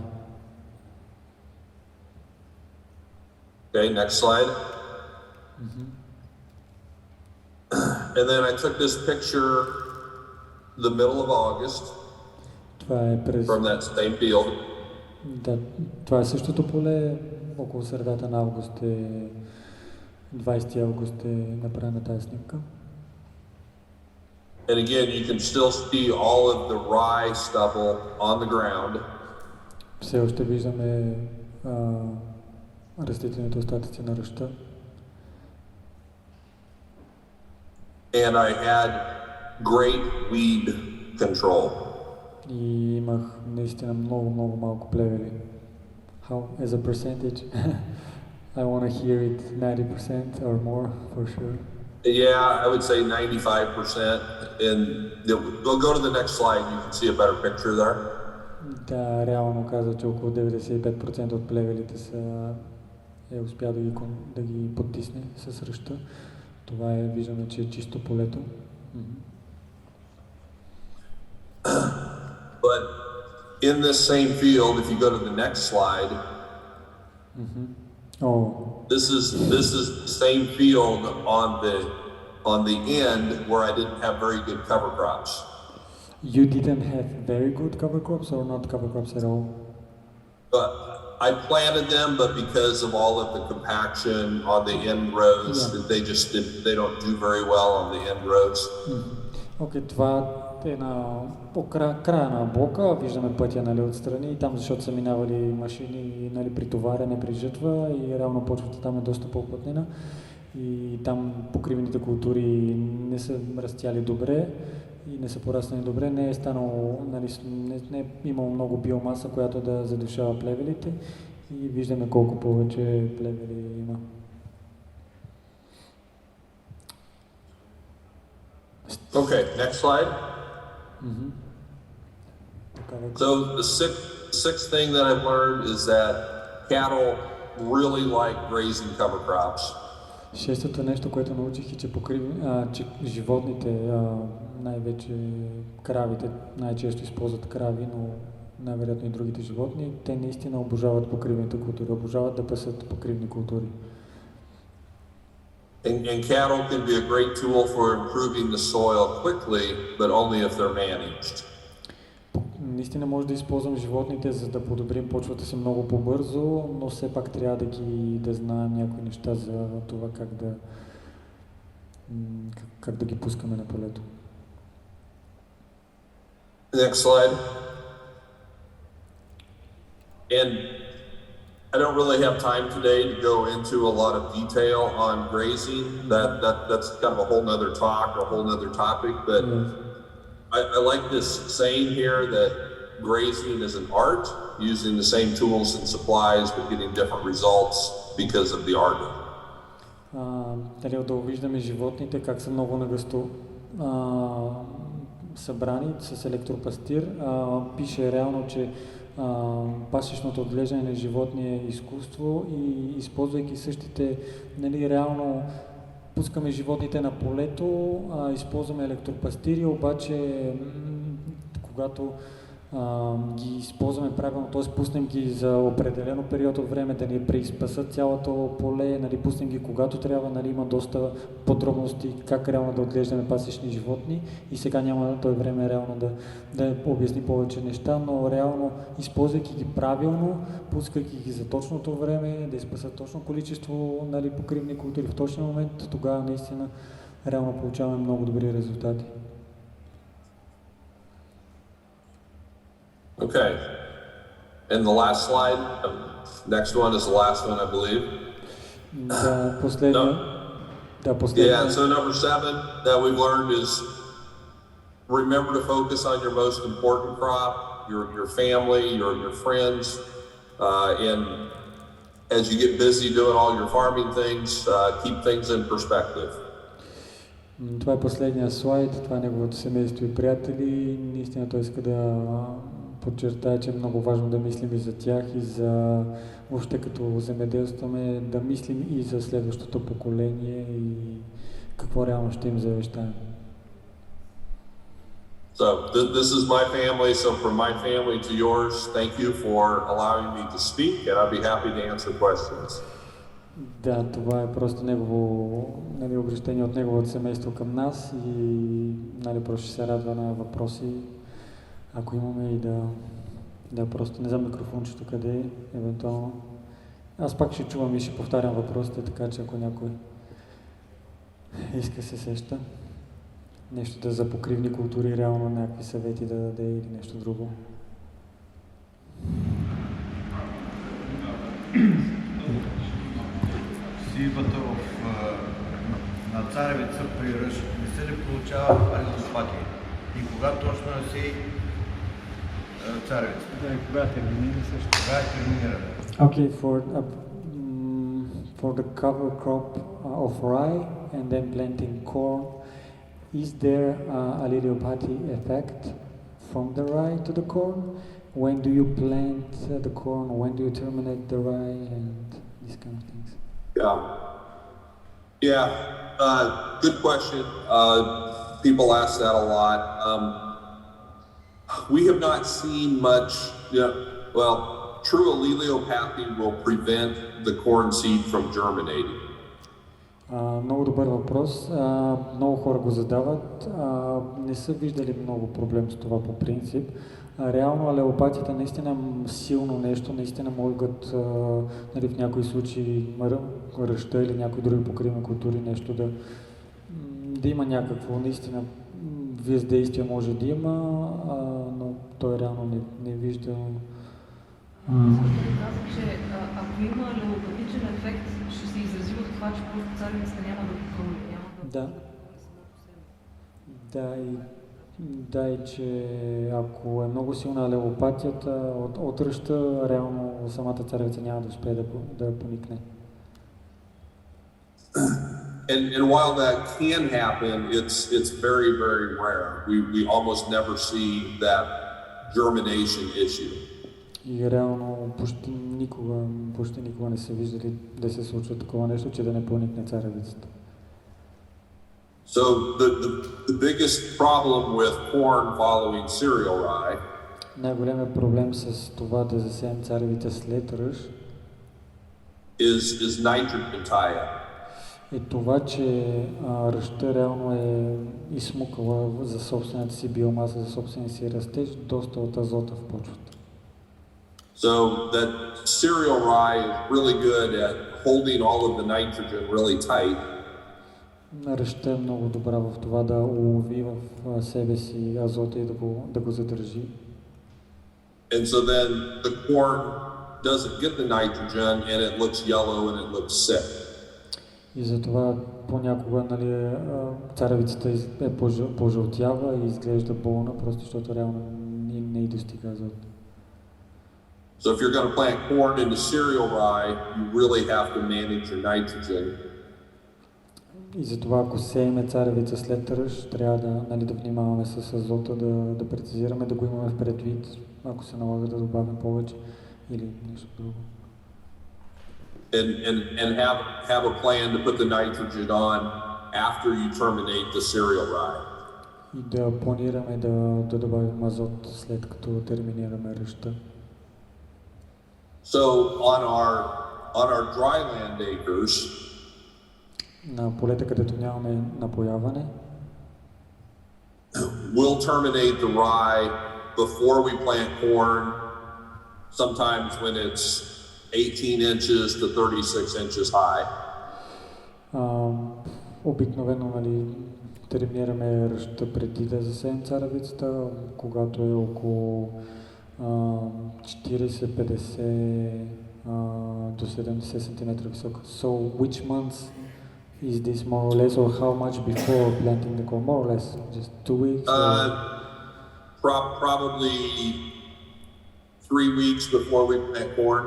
Okay, next slide. And then I took this picture the middle of August from that same field. Да, това е същото поле, около средата на август 20 август е направена тази снимка. And again, you can still see all of the rye stubble on the ground. Все още виждаме растителните остатъци на ръжта. And I had great weed control. И имах наистина много малко плевели. How as a percentage? I want to hear it 90% or more for sure. Yeah, I would say 95%. And we'll go to the next slide. You can see a better picture there. Да, реално каза, че около 95% от плевелите е успял да ги потисне с ръжта. Това е, виждаме, че е чисто полето. But in this same field, if you go to the next slide, this is the same field on the end where I didn't have very good cover crops. You didn't have very good cover crops or not cover crops at all? But I planted them, but because of all of the compaction on the end rows, they don't do very well on the end rows. Okay, това е по края на блока, виждаме пътя, нали, отстрани и там, защото са минавали машини, нали, при товарене, при жътва и реално почвата там е доста по-плътнена и там покривните култури не са растяли добре и не са пораснали добре, не е станало, нали, не е имало много биомаса, която да задушава плевелите и виждаме колко повече плевели има. Okay, next slide. So the sixth thing that I've learned is that cattle really like grazing cover crops. Шестото нещо, което научих е, че животните, най-вече кравите, най-често използват крави, но най-вероятно и другите животни, те наистина обожават покривните култури, обожават да пасат покривни култури. And cattle can be a great tool for improving the soil quickly, but only if they're managed. Наистина може да използвам животните, за да подобрим почвата си много по-бързо, но все пак трябва да знаем някои неща за това как да ги пускаме на полето. Next slide. And I don't really have time today to go into a lot of detail on grazing. That's kind of a whole nother talk or a whole nother topic, but I like this saying here that grazing is an art, using the same tools and supplies but getting different results because of the art. Да виждаме животните как са много нагъсто събрани с електропастир. Пише реално, че пасечното отглеждане на животни е изкуство и използвайки същите, нали, реално пускаме животните на полето, използваме електропастири, обаче когато ги използваме правилно, т.е. пуснем ги за определено период от време да ни преизпасат цялото поле, нали, пуснем ги когато трябва, нали, има доста подробности как реално да отглеждаме пасечни животни и сега няма той време реално да обясни повече неща, но реално използвайки ги правилно, пускайки ги за точното време, да изпасат точно количество, нали, покривни култури в точния момент, тогава наистина реално получаваме много добри резултати. Okay, and the last slide, next one is the last one, I believe. Последния. Yeah, so number 7 that we've learned is remember to focus on your most important crop, your family, your friends, and as you get busy doing all your farming things, keep things in perspective. Това е последния слайд, това е неговото семейство и приятели. Наистина той иска да подчертая, че е много важно да мислим и за тях, и за въобще като земеделстваме, да мислим и за следващото поколение и какво реално ще им завещаем. So this is my family, so from my family to yours, thank you for allowing me to speak, and I'll be happy to answer questions. Да, това е просто негово обращение от неговото семейство към нас и просто ще се радва на въпроси, ако имаме, и да просто не знам микрофончето къде е, евентуално. Аз пак ще чувам и ще повтарям въпросите, така че ако някой иска се сеща нещо да за покривни култури, реално някакви съвети да даде или нещо друго. Сивата на царевица при ръж не се ли получава резултати? И кога точно е си царевица? Да, и кога терминира също? Кога е терминира? Okay, for the cover crop of rye and then planting corn, is there a allelopathy effect from the rye to the corn? When do you plant the corn? When do you terminate the rye and these kind of things? Yeah. Good question. People ask that a lot. We have not seen much. True allelopathy will prevent the corn seed from germinating. Много добър въпрос. Много хора го задават. Не са виждали много проблем с това по принцип. Реално алелопатията наистина е силно нещо, наистина могат в някои случаи ръща или някои други покривни култури нещо да има някакво наистина въздействие може да има, но той реално не вижда. Казах, че ако има алелопатичен ефект, ще се изрази от това, че просто царевицата няма да покълне. Да, и че ако е много силна алелопатията от ръща, реално самата царевица няма да успее да поникне. And while that can happen, it's very, very rare. We almost never see that germination issue. И реално почти никога не са виждали да се случва такова нещо, че да не поникне царевицата. So the biggest problem with corn following cereal rye Най-големият проблем с това да засеем царевица след ръж is nitrogen tie-up. е това, че ръжта реално е изсмукала за собствената си биомаса, за собствения си растеж доста от азота в почвата. So that cereal rye is really good at holding all of the nitrogen really tight. Ръжта е много добра в това да улови в себе си азота и да го задържи. And so then the corn doesn't get the nitrogen and it looks yellow and it looks sick. И затова понякога царевицата пожълтява и изглежда болна, просто защото реално не й достига азот. So if you're going to plant corn into cereal rye, you really have to manage your nitrogen. И затова ако сееме царевица след ръж, трябва да внимаваме с азота, да прецизираме, да го имаме в предвид, ако се налага да добавим повече или нещо друго. And have a plan to put the nitrogen on after you terminate the cereal rye. И да планираме да добавим азот след като терминираме ръжта. So on our dryland acres, на полета, където нямаме напояване, we'll terminate the rye before we plant corn, sometimes when it's 18 inches to 36 inches high. Обикновено терминираме ръжта преди да засеем царевицата, когато е около 40-50 до 70 см висока. So which months Is this more or less, or how much before planting the corn? More or less, just 2 weeks? Probably 3 weeks before we plant corn.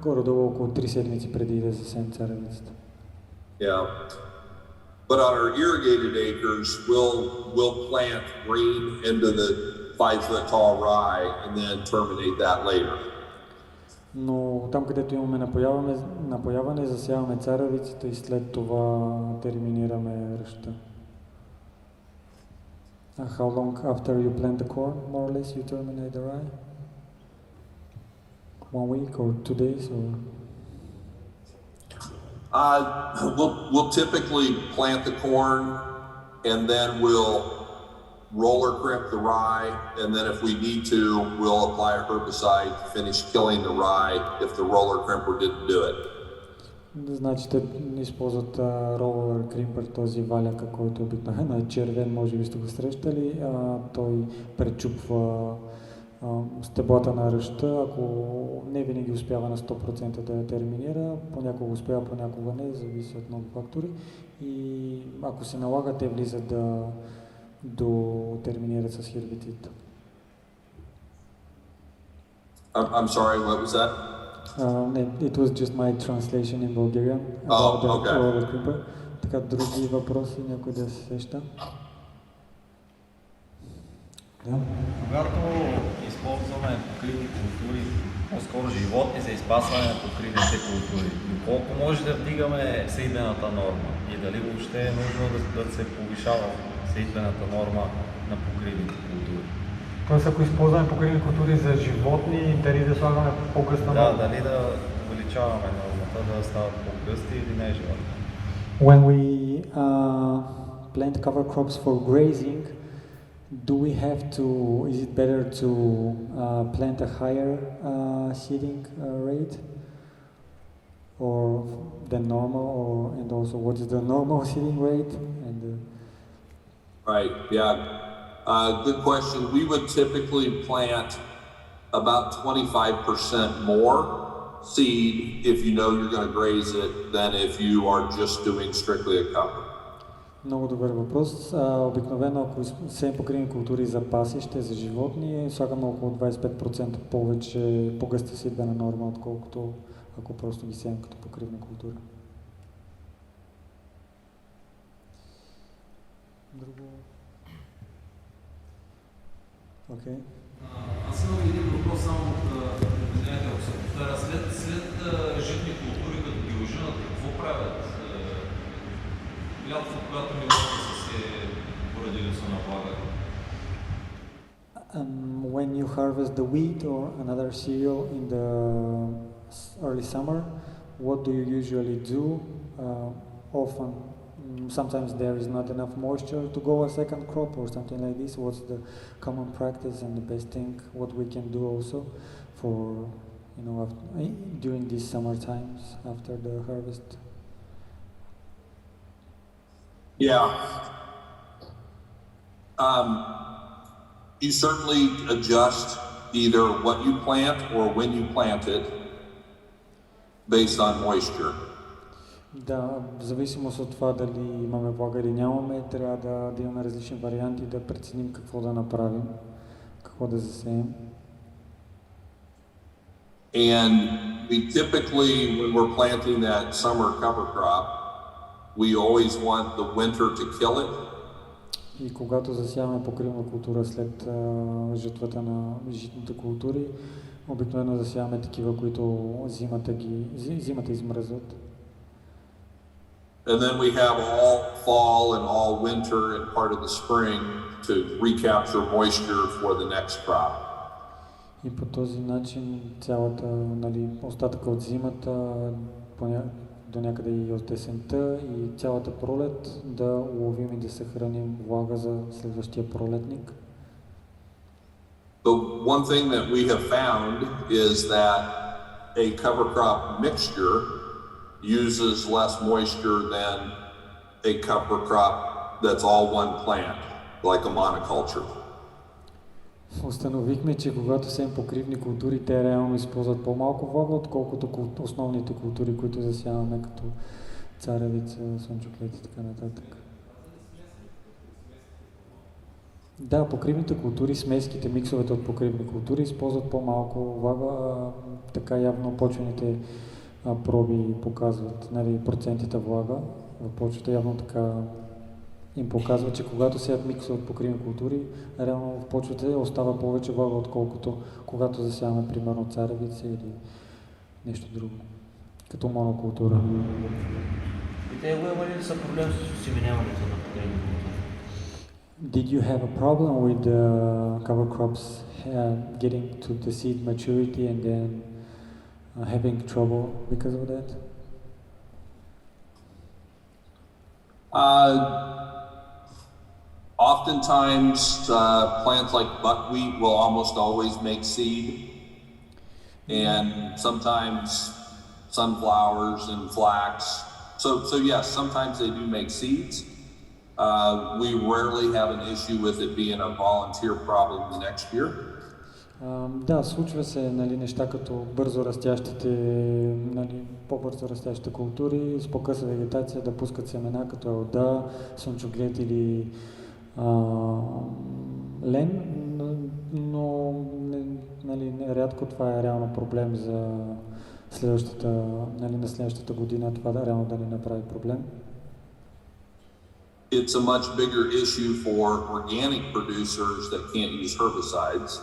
Горе-долу около 3 седмици преди да засеем царевицата. Yeah. But on our irrigated acres, we'll plant green into the 5-foot tall rye and then terminate that later. Но там, където имаме напояване, засяваме царевицата и след това терминираме ръща. How long after you plant the corn, more or less, you terminate the rye? 1 week or 2 days or? We'll typically plant the corn and then we'll roller crimp the rye, and then if we need to, we'll apply a herbicide to finish killing the rye if the roller crimper didn't do it. Значи те използват roller crimper, този валяка, който обикновено е червен, може би сте го срещали. Той пречупва стеблата на ръща, ако не винаги успява на 100% да я терминира, понякога успява, понякога не, зависи от много фактори. И ако се налага, те влизат да терминират с хербицид. I'm sorry, what was that? It was just my translation in Bulgarian about the roller crimper. Така, други въпроси, някой да се сеща? Да. Когато използваме покривни култури, по-скоро животни за изпасване на покривните култури, доколко може да вдигаме сейдбената норма и дали въобще е нужно да се повишава сейдбената норма на покривните култури? Тоест, ако използваме покривни култури за животни, дали да слагаме по-гъста норма? Да, дали да увеличаваме нормата, да стават по-гъсти или не животни. When we plant cover crops for grazing, do we have to, is it better to plant a higher seeding rate or than normal, and also what is the normal seeding rate? Right, yeah. Good question. We would typically plant about 25% more seed if you know you're going to graze it than if you are just doing strictly a cover. Много добър въпрос. Обикновено, ако сеем покривни култури за пасище, за животни, слагаме около 25% повече по-гъста сидбена норма, отколкото ако просто ги сеем като покривна култура. Друго? Окей. Аз имам един въпрос само от обвинението, ако се повтаря. След житни култури, като ги ожинат, какво правят? Лятото, когато не може да се поради липса на влага. When you harvest the wheat or another cereal in the early summer, what do you usually do? Often, sometimes there is not enough moisture to go a second crop or something like this. What's the common practice and the best thing? What we can do also for, during these summer times after the harvest? Yeah. You certainly adjust either what you plant or when you plant it based on moisture. Да, в зависимост от това дали имаме влага или нямаме, трябва да имаме различни варианти, да преценим какво да направим, какво да засеем. And we typically, when we're planting that summer cover crop, we always want the winter to kill it. И когато засяваме покривна култура след жатвата на житните култури, обикновено засяваме такива, които зимата измръзват. And then we have all fall and all winter and part of the spring to recapture moisture for the next crop. И по този начин цялата, остатъка от зимата, до някъде и от есента и цялата пролет да уловим и да съхраним влага за следващия пролетник. The one thing that we have found is that a cover crop mixture uses less moisture than a cover crop that's all one plant, like a monoculture. Установихме, че когато сеем покривни култури, те реално използват по-малко влага, отколкото основните култури, които засяваме като царевица, слънчоглед и така нататък. Да, покривните култури, смеските, миксовете от покривни култури използват по-малко влага, така явно почвените проби показват, нали, процентите влага в почвата, явно така им показва, че когато сеят миксове от покривни култури, реално в почвата остава повече влага, отколкото когато засяваме примерно царевица или нещо друго, като монокултура. И те има ли са проблем с осеменяването на покривни култури? Did you have a problem with the cover crops getting to the seed maturity and then having trouble because of that? Oftentimes, plants like buckwheat will almost always make seed, and sometimes sunflowers and flax. So yes, sometimes they do make seeds. We rarely have an issue with it being a volunteer problem the next year. Да, случва се, нали, неща като бързо растящите, нали, по-бързо растящите култури с по-къса вегетация да пускат семена като елда, слънчоглед или лен, но нали, рядко това е реално проблем за следващата, нали, на следващата година, това да реално да не направи проблем. It's a much bigger issue for organic producers that can't use herbicides.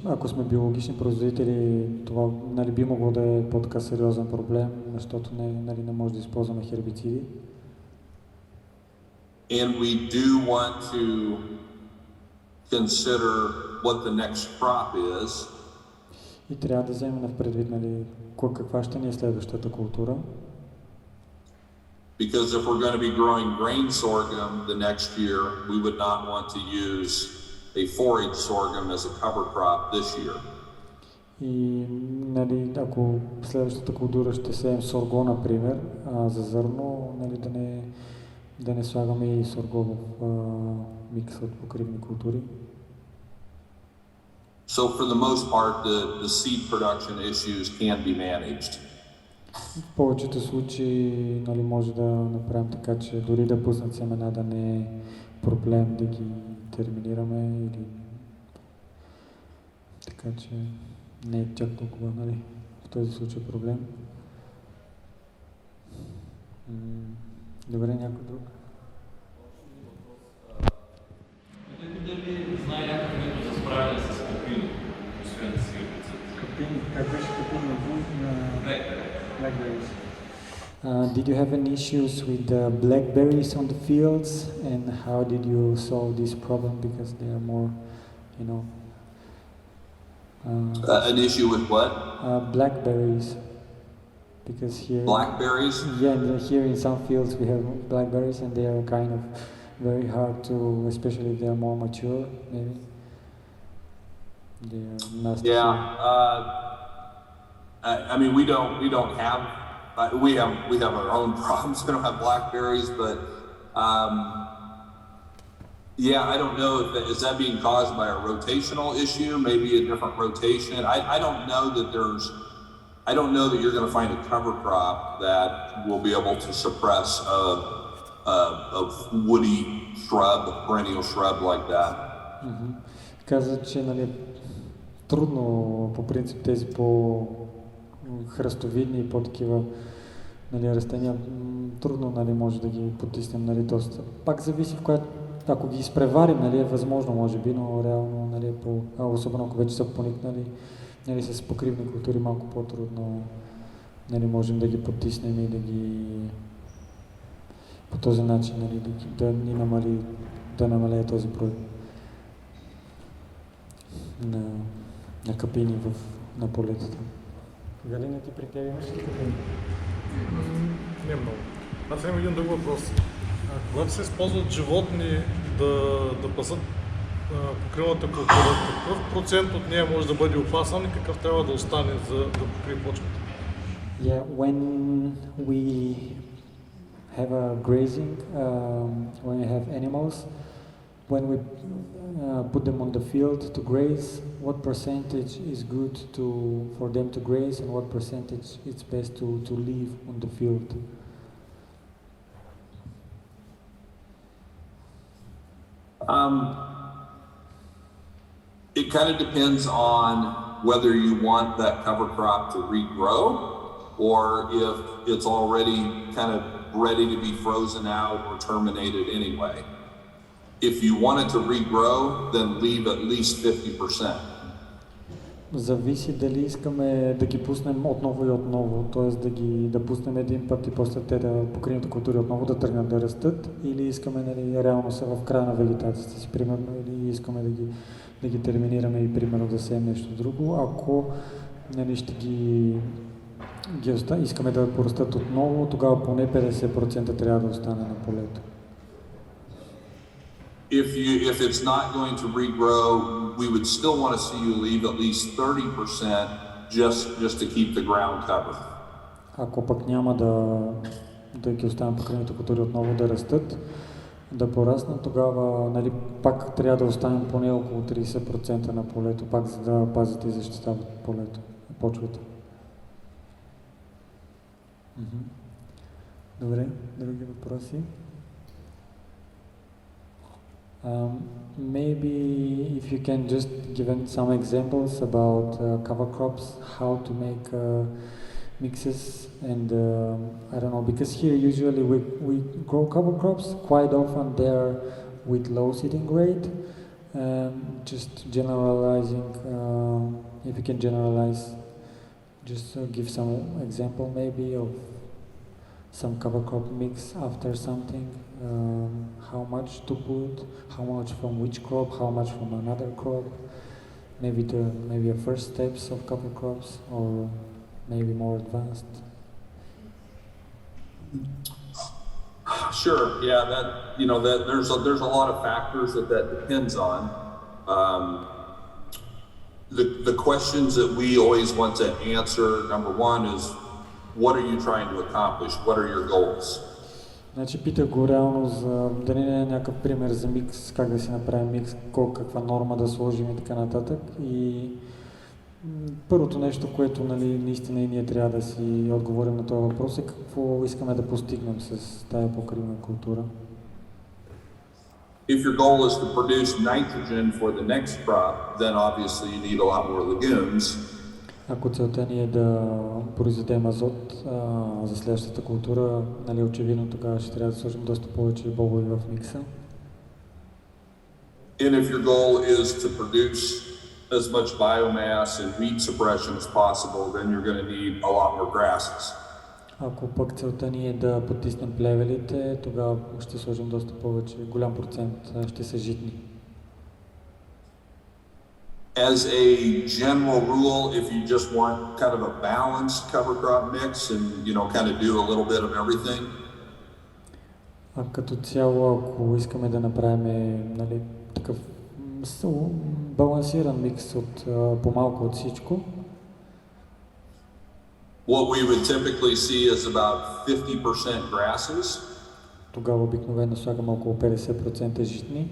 Ако сме биологични производители, това, нали, би могло да е по-така сериозен проблем, защото нали, не може да използваме хербициди. And we do want to consider what the next crop is. И трябва да вземем в предвид, нали, каква ще ни е следващата култура. Because if we're going to be growing grain sorghum the next year, we would not want to use a forage sorghum as a cover crop this year. И, нали, ако следващата култура ще сеем сорго, например, за зърно, нали, да не слагаме и сорго в микс от покривни култури. So for the most part, the seed production issues can be managed. В повечето случаи, нали, може да направим така, че дори да пуснат семена да не е проблем да ги терминираме или така, че не е чак толкова, нали, в този случай проблем. Добре, някой друг? Дали знае някакъв метод за справяне с капино, освен с хербицид? Капин, как беше капин на Blackberries. Did you have any issues with the blackberries on the fields, and how did you solve this problem? Because they are more, you know. An issue with what? Blackberries. Because here. Blackberries? Yeah, here in some fields we have blackberries, and they are kind of very hard to, especially if they are more mature, maybe. They are nasty. Yeah. I mean, we don't have. We have our own problems. We don't have blackberries, but yeah, I don't know if is that being caused by a rotational issue, maybe a different rotation. I don't know that I don't know that you're going to find a cover crop that will be able to suppress a woody shrub, a perennial shrub like that. Каза, че, нали, трудно по принцип тези по-храстовидни и по-такива, нали, растения, трудно, нали, може да ги потиснем, нали, доста. Пак зависи в която, ако ги изпреварим, нали, е възможно, може би, но реално, нали, особено ако вече са поникнали, нали, с покривни култури малко по-трудно, нали, можем да ги потиснем и да ги по този начин, нали, да намалее този брой на капини на полетата. Галина, ти при теб имаш ли капини? Не много. Аз имам един друг въпрос. Когато се използват животни да пасат покривната култура, какъв процент от нея може да бъде опасан и какъв трябва да остане за да покрие почвата? Yeah, when we have a grazing, when we have animals, when we put them on the field to graze, what percentage is good for them to graze and what percentage it's best to leave on the field? It kind of depends on whether you want that cover crop to regrow or if it's already kind of ready to be frozen out or terminated anyway. If you want it to regrow, then leave at least 50%. Зависи дали искаме да ги пуснем отново и отново, т.е. да пуснем един път и после те покривните култури отново да тръгнат да растат, или искаме, нали, реално са в края на вегетацията си, примерно, или искаме да ги терминираме и примерно да сеем нещо друго. Ако, нали, ще искаме да порастат отново, тогава поне 50% трябва да остане на полето. If it's not going to regrow, we would still want to see you leave at least 30% just to keep the ground covered. Ако пък няма да ги оставим покривните култури отново да растат, да пораснат, тогава, нали, пак трябва да оставим поне около 30% на полето, пак за да пазят и защитават полето, почвата. Добре, други въпроси? Maybe if you can just give some examples about cover crops, how to make mixes, and I don't know, because here usually we grow cover crops, quite often they're with low seeding rate. Just generalizing, if you can generalize, just give some example maybe of some cover crop mix after something, how much to put, how much from which crop, how much from another crop, maybe a first steps of cover crops, or maybe more advanced. Sure, yeah, that there's a lot of factors that depends on. The questions that we always want to answer, number one, is what are you trying to accomplish? What are your goals? Значи пита го реално за дали не е някакъв пример за микс, как да си направим микс, каква норма да сложим и така нататък. И първото нещо, което, нали, наистина и ние трябва да си отговорим на този въпрос, е какво искаме да постигнем с тая покривна култура. If your goal is to produce nitrogen for the next crop, then obviously you need a lot more legumes. Ако целта ни е да произведем азот за следващата култура, нали, очевидно тогава ще трябва да сложим доста повече бобови в микса. And if your goal is to produce as much biomass and weed suppression as possible, then you're going to need a lot more grasses. Ако пък целта ни е да потиснем плевелите, тогава ще сложим доста повече, голям процент ще са житни. As a general rule, if you just want kind of a balanced cover crop mix and, kind of do a little bit of everything. А като цяло, ако искаме да направим, нали, такъв балансиран микс от по-малко от всичко, what we would typically see is about 50% grasses. Тогава обикновено слагаме около 50% житни,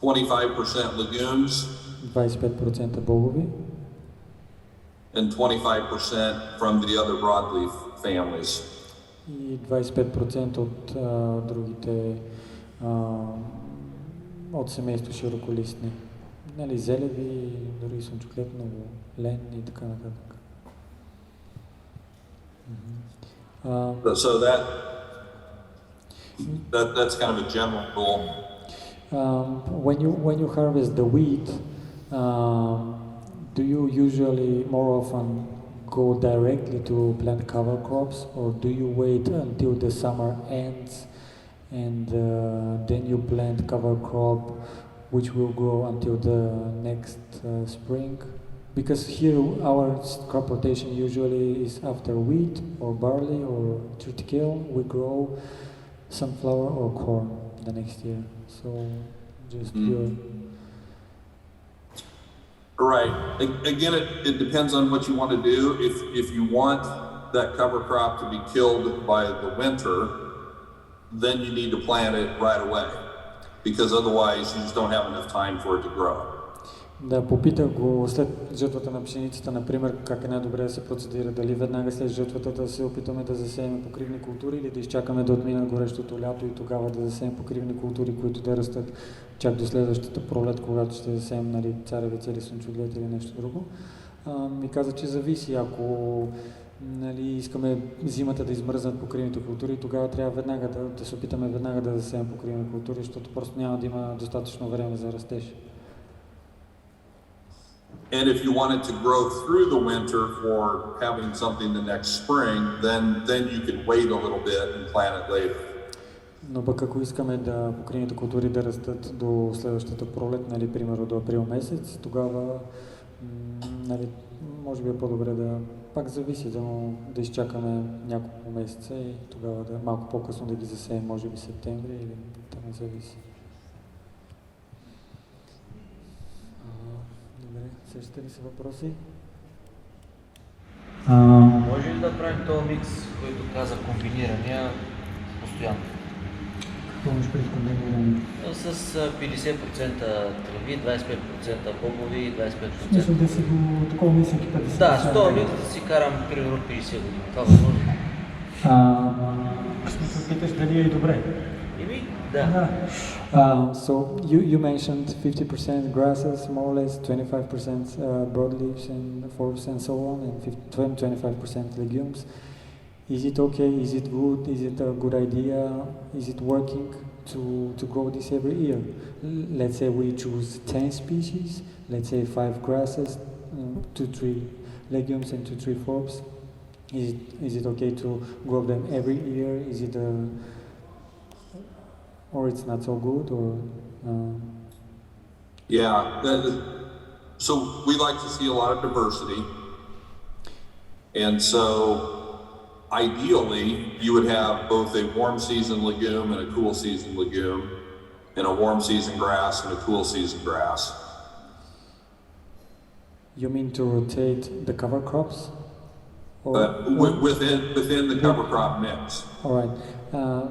25% legumes, 25% бобови and 25% from the other broadleaf families. и 25% от другите от семейство широколистни. Нали, зелеви, дори слънчогледно, лен и така нататък. So that's kind of a general rule. When you harvest the wheat, do you usually more often go directly to plant cover crops, or do you wait until the summer ends and then you plant cover crop which will grow until the next spring? Because here our crop rotation usually is after wheat or barley or triticale, we grow sunflower or corn the next year. So just pure. Right. Again, it depends on what you want to do. If you want that cover crop to be killed by the winter, then you need to plant it right away. because otherwise you just don't have enough time for it to grow. Да, попитах го след жътвата на пшеницата, например, как е най-добре да се процедира. Дали веднага след жътвата да се опитаме да засеем покривни култури или да изчакаме да отмина горещото лято и тогава да засеем покривни култури, които да растат чак до следващата пролет, когато ще засеем, нали, царевица или слънчоглед или нещо друго. Ми каза, че зависи. Ако, нали, искаме зимата да измръзнат покривните култури, тогава трябва веднага да се опитаме веднага да засеем покривни култури, защото просто няма да има достатъчно време за растеж. And if you want it to grow through the winter for having something the next spring, then you can wait a little bit and plant it later. Но пък ако искаме да покривните култури да растат до следващата пролет, нали, примерно до април месец, тогава, нали, може би е по-добре да, пак зависи, да изчакаме няколко месеца и тогава да малко по-късно да ги засеем, може би септември или там зависи. Добре, сещате ли се въпроси? Може ли да правим този микс, който каза комбинирания постоянно? Какво може пред комбиниране? С 50% треви, 25% бобови и 25%. Мисля да си го такова мисля, да си... Да, с този микс да си карам примерно 50 години. Това възможно. В смисъл питаш дали е добре? Да. So you mentioned 50% grasses, more or less 25% broadleaves and forbs and so on, and 25% legumes. Is it okay? Is it good? Is it a good idea? Is it working to grow this every year? Let's say we choose 10 species. Let's say 5 grasses, 2-3 legumes, and 2-3 forbs. Is it okay to grow them every year? Is it or it's not so good, or? Yeah, so we like to see a lot of diversity, and so ideally you would have both a warm season legume and a cool season legume, and a warm season grass and a cool season grass. You mean to rotate the cover crops? Within the cover crop mix. All right.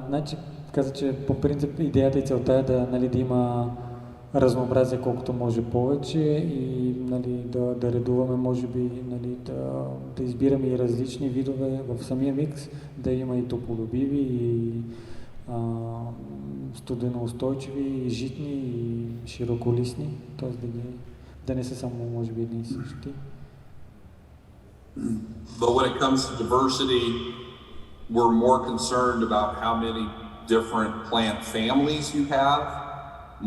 Значи, каза, че по принцип идеята и целта е да, нали, да има разнообразие колкото може повече и, нали, да редуваме, може би, нали, да избираме и различни видове в самия микс, да има и тополюбиви, и студеноустойчиви, и житни, и широколистни, т.е. да не са само, може би, едни и същи. But when it comes to diversity, we're more concerned about how many different plant families you have,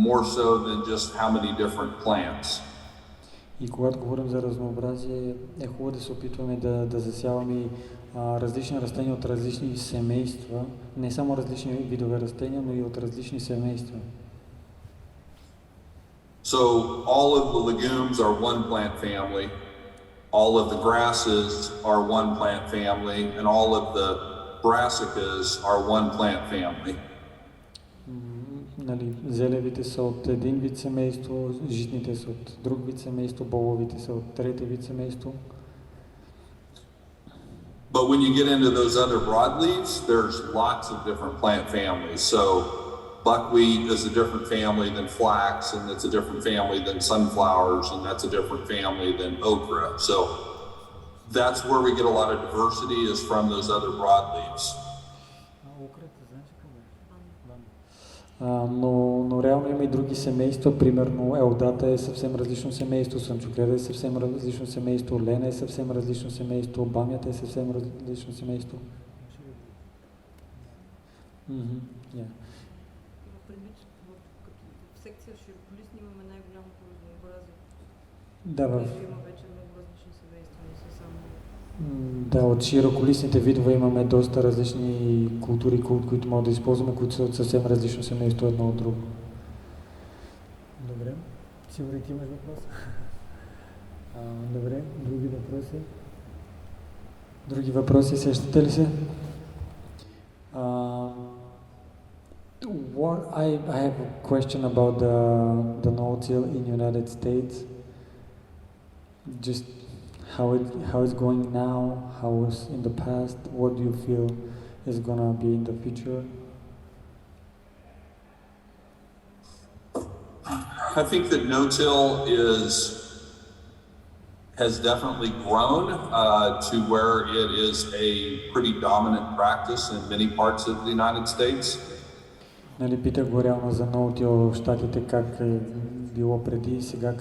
more so than just how many different plants. И когато говорим за разнообразие, е хубаво да се опитваме да засяваме различни растения от различни семейства, не само различни видове растения, но и от различни семейства. So all of the legumes are one plant family, all of the grasses are one plant family, and all of the brassicas are one plant family. Нали, зелевите са от един вид семейство, житните са от друг вид семейство, бобовите са от трети вид семейство. But when you get into those other broadleaves, there's lots of different plant families. So buckwheat is a different family than flax, and it's a different family than sunflowers, and that's a different family than okra. So that's where we get a lot of diversity, is from those other broadleaves. Но реално има и други семейства, примерно елдата е съвсем различно семейство, слънчогледа е съвсем различно семейство, лена е съвсем различно семейство, бамята е съвсем различно семейство. Предвид, в секция широколистни имаме най-голямото разнообразие. Да, има вече много различни семейства, не са само... Да, от широколистните видове имаме доста различни култури, които могат да използваме, които са от съвсем различно семейство едно от друго. Добре. Сигурно ти имаш въпрос? Добре. Други въпроси? Други въпроси сещате ли се? I have a question about the Ноу Тил in United States. Just how it's going now, how was in the past, what do you feel is gonna be in the future? I think that no-till has definitely grown to where it is a pretty dominant practice in many parts of the United States. Нали, питах го реално за Ноу Тил в Щатите, как е било преди и сега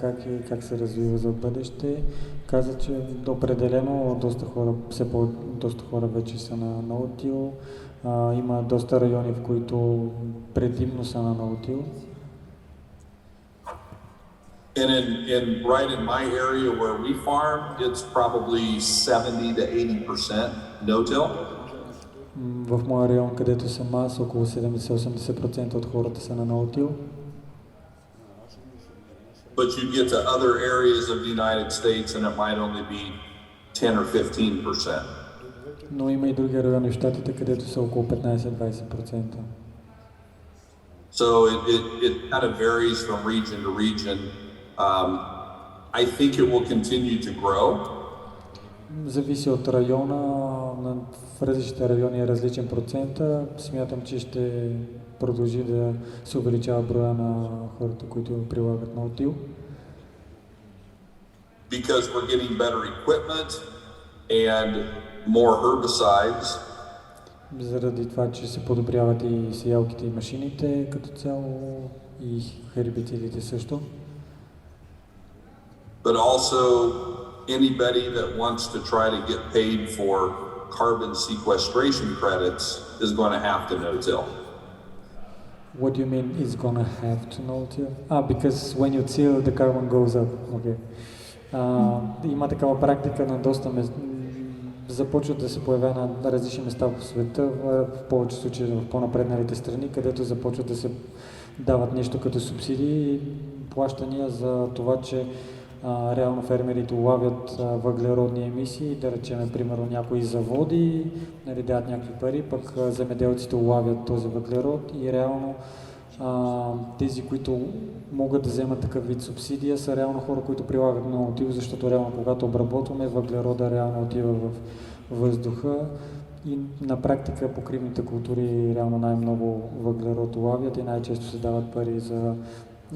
как се развива за бъдеще. Каза, че определено доста хора вече са на Ноу Тил. Има доста райони, в които предимно са на Ноу Тил. And right in my area where we farm, it's probably 70 to 80% no-till. В моя район, където съм аз, около 70-80% от хората са на Ноу Тил. But you get to other areas of the United States and it might only be 10 or 15%. Но има и други райони в Щатите, където са около 15-20%. So it kind of varies from region to region. I think it will continue to grow. Зависи от района, в различните райони е различен процент. Смятам, че ще продължи да се увеличава броя на хората, които прилагат Ноу Тил. Because we're getting better equipment and more herbicides. Заради това, че се подобряват и сеялките и машините като цяло и хербицидите също. But also anybody that wants to try to get paid for carbon sequestration credits is going to have to no-till. What do you mean is going to have to no-till? Because when you till, the carbon goes up. Okay. Има такава практика на доста започват да се появява на различни места в света, в повече случаи в по-напредналите страни, където започват да се дават нещо като субсидии и плащания за това, че реално фермерите улавят въглеродни емисии, да речем, примерно някои заводи, нали, дават някакви пари, пък земеделците улавят този въглерод и реално тези, които могат да вземат такъв вид субсидия, са реално хора, които прилагат Ноу Тил, защото реално когато обработваме, въглерода реално отива в въздуха и на практика покривните култури реално най-много въглерод улавят и най-често се дават пари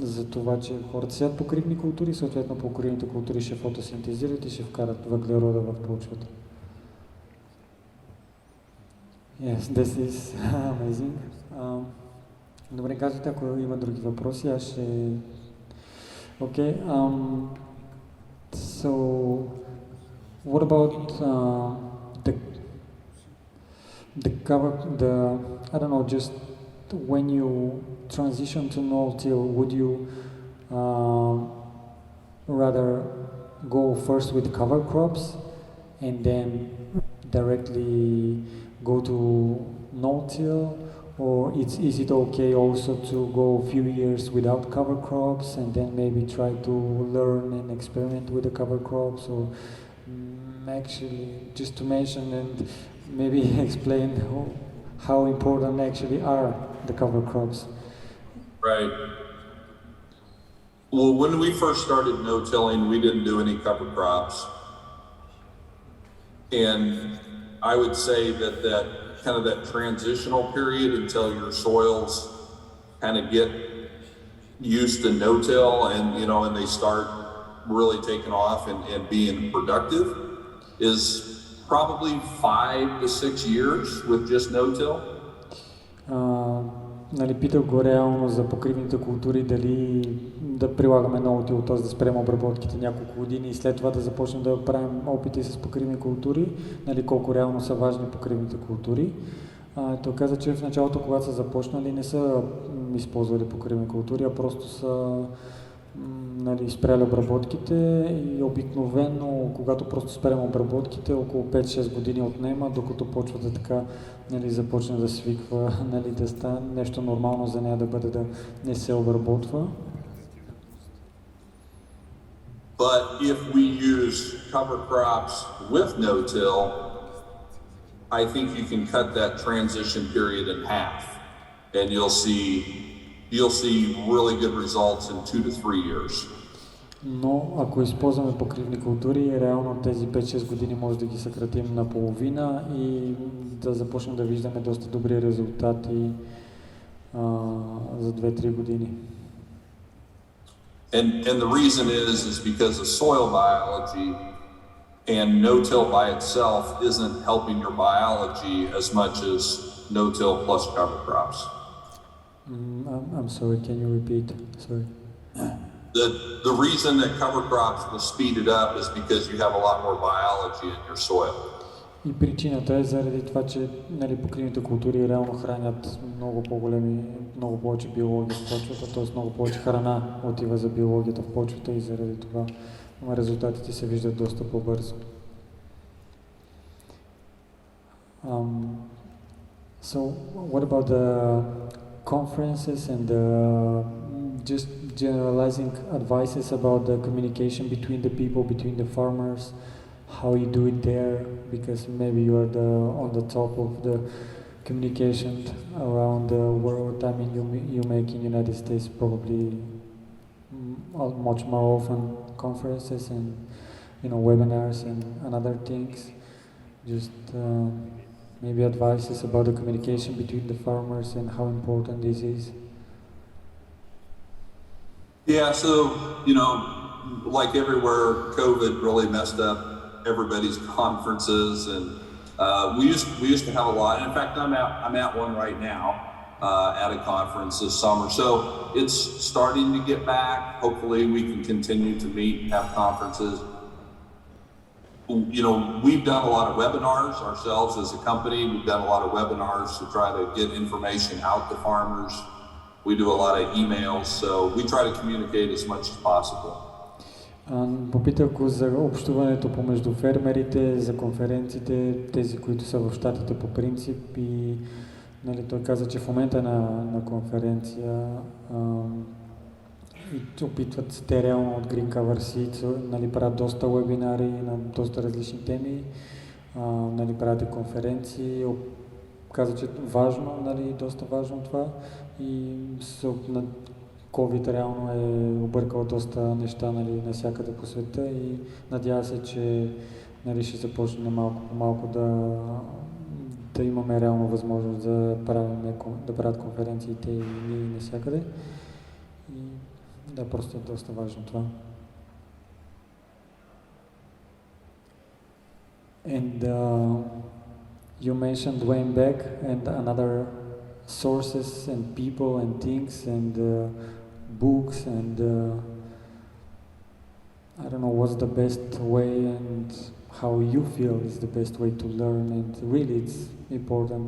за това, че хората сеят покривни култури, съответно покривните култури ще фотосинтезират и ще вкарат въглерода в почвата. Yes, this is amazing. Добре, казвайте, ако има други въпроси, аз ще... Okay, so what about I don't know, just when you transition to Ноу Тил, would you rather go first with cover crops and then directly go to Ноу Тил, or is it okay also to go a few years without cover crops and then maybe try to learn and experiment with the cover crops, or actually just to mention and maybe explain how important actually are the cover crops? Right. Well, when we first started no-tilling, we didn't do any cover crops. And I would say that kind of that transitional period until your soils kind of get used to no-till and, you know, and they start really taking off and being productive is probably 5 to 6 years with just no-till. Нали, питах го реално за покривните култури, дали да прилагаме Ноу Тил, т.е. да спрем обработките няколко години и след това да започнем да правим опити с покривни култури, нали, колко реално са важни покривните култури. Той каза, че в началото, когато са започнали, не са използвали покривни култури, а просто са нали, спряли обработките и обикновено, когато просто спрем обработките, около 5-6 години отнема, докато почвата така нали, започне да свиква, нали, да стане нещо нормално за нея да бъде да не се обработва. But if we use cover crops with no-till, I think you can cut that transition period in half, and you'll see really good results in 2 to 3 years. Но ако използваме покривни култури, реално тези 5-6 години може да ги съкратим на половина и да започнем да виждаме доста добри резултати за 2-3 години. And the reason is because of soil biology, and no-till by itself isn't helping your biology as much as no-till plus cover crops. I'm sorry, can you repeat? Sorry. The reason that cover crops will speed it up is because you have a lot more biology in your soil. И причината е заради това, че покривните култури реално хранят много повече биология в почвата, т.е. много повече храна отива за биологията в почвата и заради това резултатите се виждат доста по-бързо. So what about the conferences and just generalizing advices about the communication between the people, between the farmers, how you do it there, because maybe you are on the top of the communication around the world. I mean, you make in United States probably much more often conferences and webinars and other things. Just maybe advices about the communication between the farmers and how important this is. Yeah, so like everywhere, COVID really messed up everybody's conferences, and we used to have a lot. And in fact, I'm at one right now at a conference this summer. So it's starting to get back. Hopefully, we can continue to meet, have conferences. We've done a lot of webinars ourselves as a company. We've done a lot of webinars to try to get information out to farmers. We do a lot of emails, so we try to communicate as much as possible. Попитах го за общуването помежду фермерите, за конференциите, тези, които са в щатите по принцип, и той каза, че в момента на конференция и опитват те реално от Green Cover Seed, правят доста вебинари на доста различни теми, правят конференции, каза, че важно, доста важно това, и на COVID реално е объркал доста неща навсякъде по света, и надява се, че ще започне малко по малко да имаме реално възможност да правят конференциите и ние навсякъде. И да, просто е доста важно това. And you mentioned Dwayne Beck and another sources and people and things and books and I don't know what's the best way and how you feel is the best way to learn, and really it's important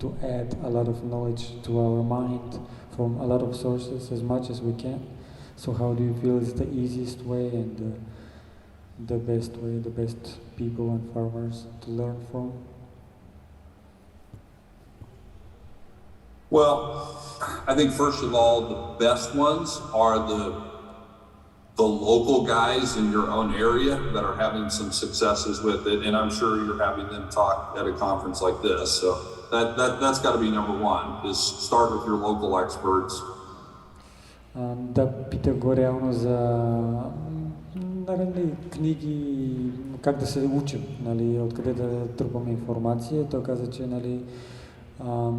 to add a lot of knowledge to our mind from a lot of sources as much as we can. So how do you feel is the easiest way and the best way, the best people and farmers to learn from? Well, I think first of all, the best ones are the local guys in your own area that are having some successes with it, and I'm sure you're having them talk at a conference like this. So that's got to be number one, is start with your local experts. Да, питах го реално за книги, как да се учим, откъде да трупаме информация. Той каза, че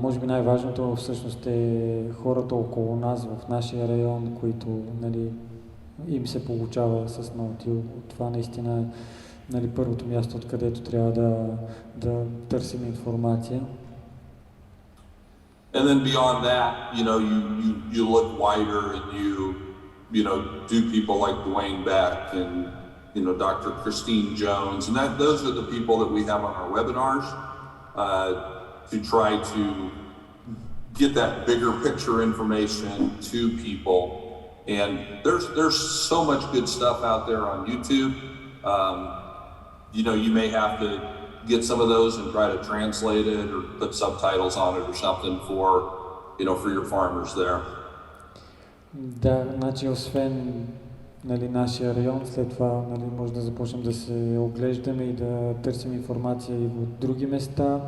може би най-важното всъщност е хората около нас, в нашия район, които им се получава с Ноу Тил. Това наистина е първото място, откъдето трябва да търсим информация. And then beyond that, you look wider and you do people like Dwayne Beck and Dr. Christine Jones, and those are the people that we have on our webinars to try to get that bigger picture information to people. And there's so much good stuff out there on YouTube. You may have to get some of those and try to translate it or put subtitles on it or something for your farmers there. Да, значи освен нашия район, след това може да започнем да се оглеждаме и да търсим информация и от други места.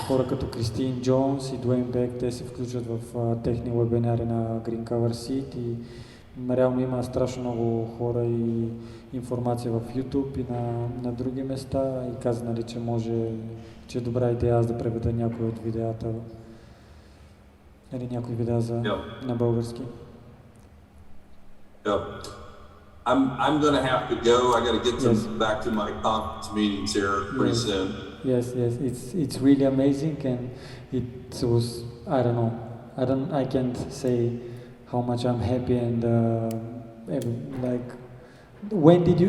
Хора като Кристин Джонс и Дуейн Бек, те се включват в техни вебинари на Green Cover Seed, и реално има страшно много хора и информация в YouTube и на други места, и каза, че е добра идея аз да преведа някои от видеята, някои видеа на български. Yep. I'm going to have to go. I got to get Yes. back to my conference meetings here pretty Yes. soon. Yes, it's really amazing, and it was, I don't know, I can't say how much I'm happy, and like when did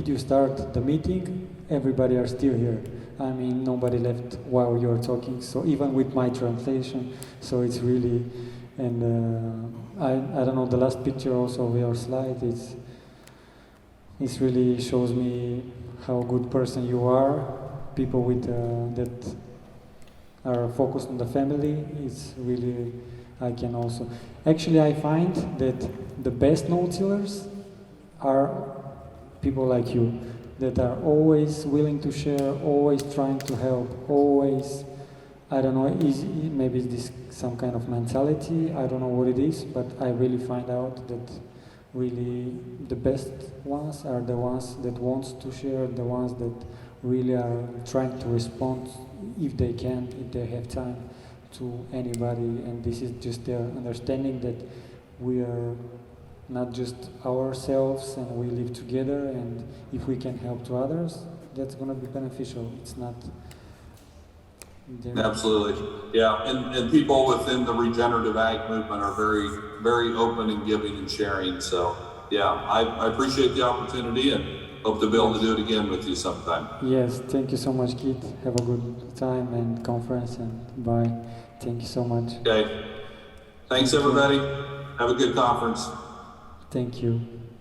you start the meeting? Everybody are still here. I mean, nobody left while you're talking. So even with my translation, so it's really, and I don't know, the last picture also of your slide, it's really shows me how good person you are. People with that are focused on the family. It's really, I can also, actually I find that the best no-tillers are people like you, that are always willing to share, always trying to help, always, I don't know, maybe it's this some kind of mentality, I don't know what it is, but I really find out that really the best ones are the ones that want to share, the ones that really are trying to respond if they can, if they have time, to anybody, and this is just their understanding that we are not just ourselves and we live together, and if we can help to others, that's going to be beneficial. It's not... Absolutely. Yeah, and people within the regenerative ag movement are very, very open and giving and sharing. So, yeah, I appreciate the opportunity and hope to be able to do it again with you sometime. Yes, thank you so much, Keyt. Have a good time and conference, and bye. Thank you so much. Okay. Thanks, everybody. Have a good conference. Thank you.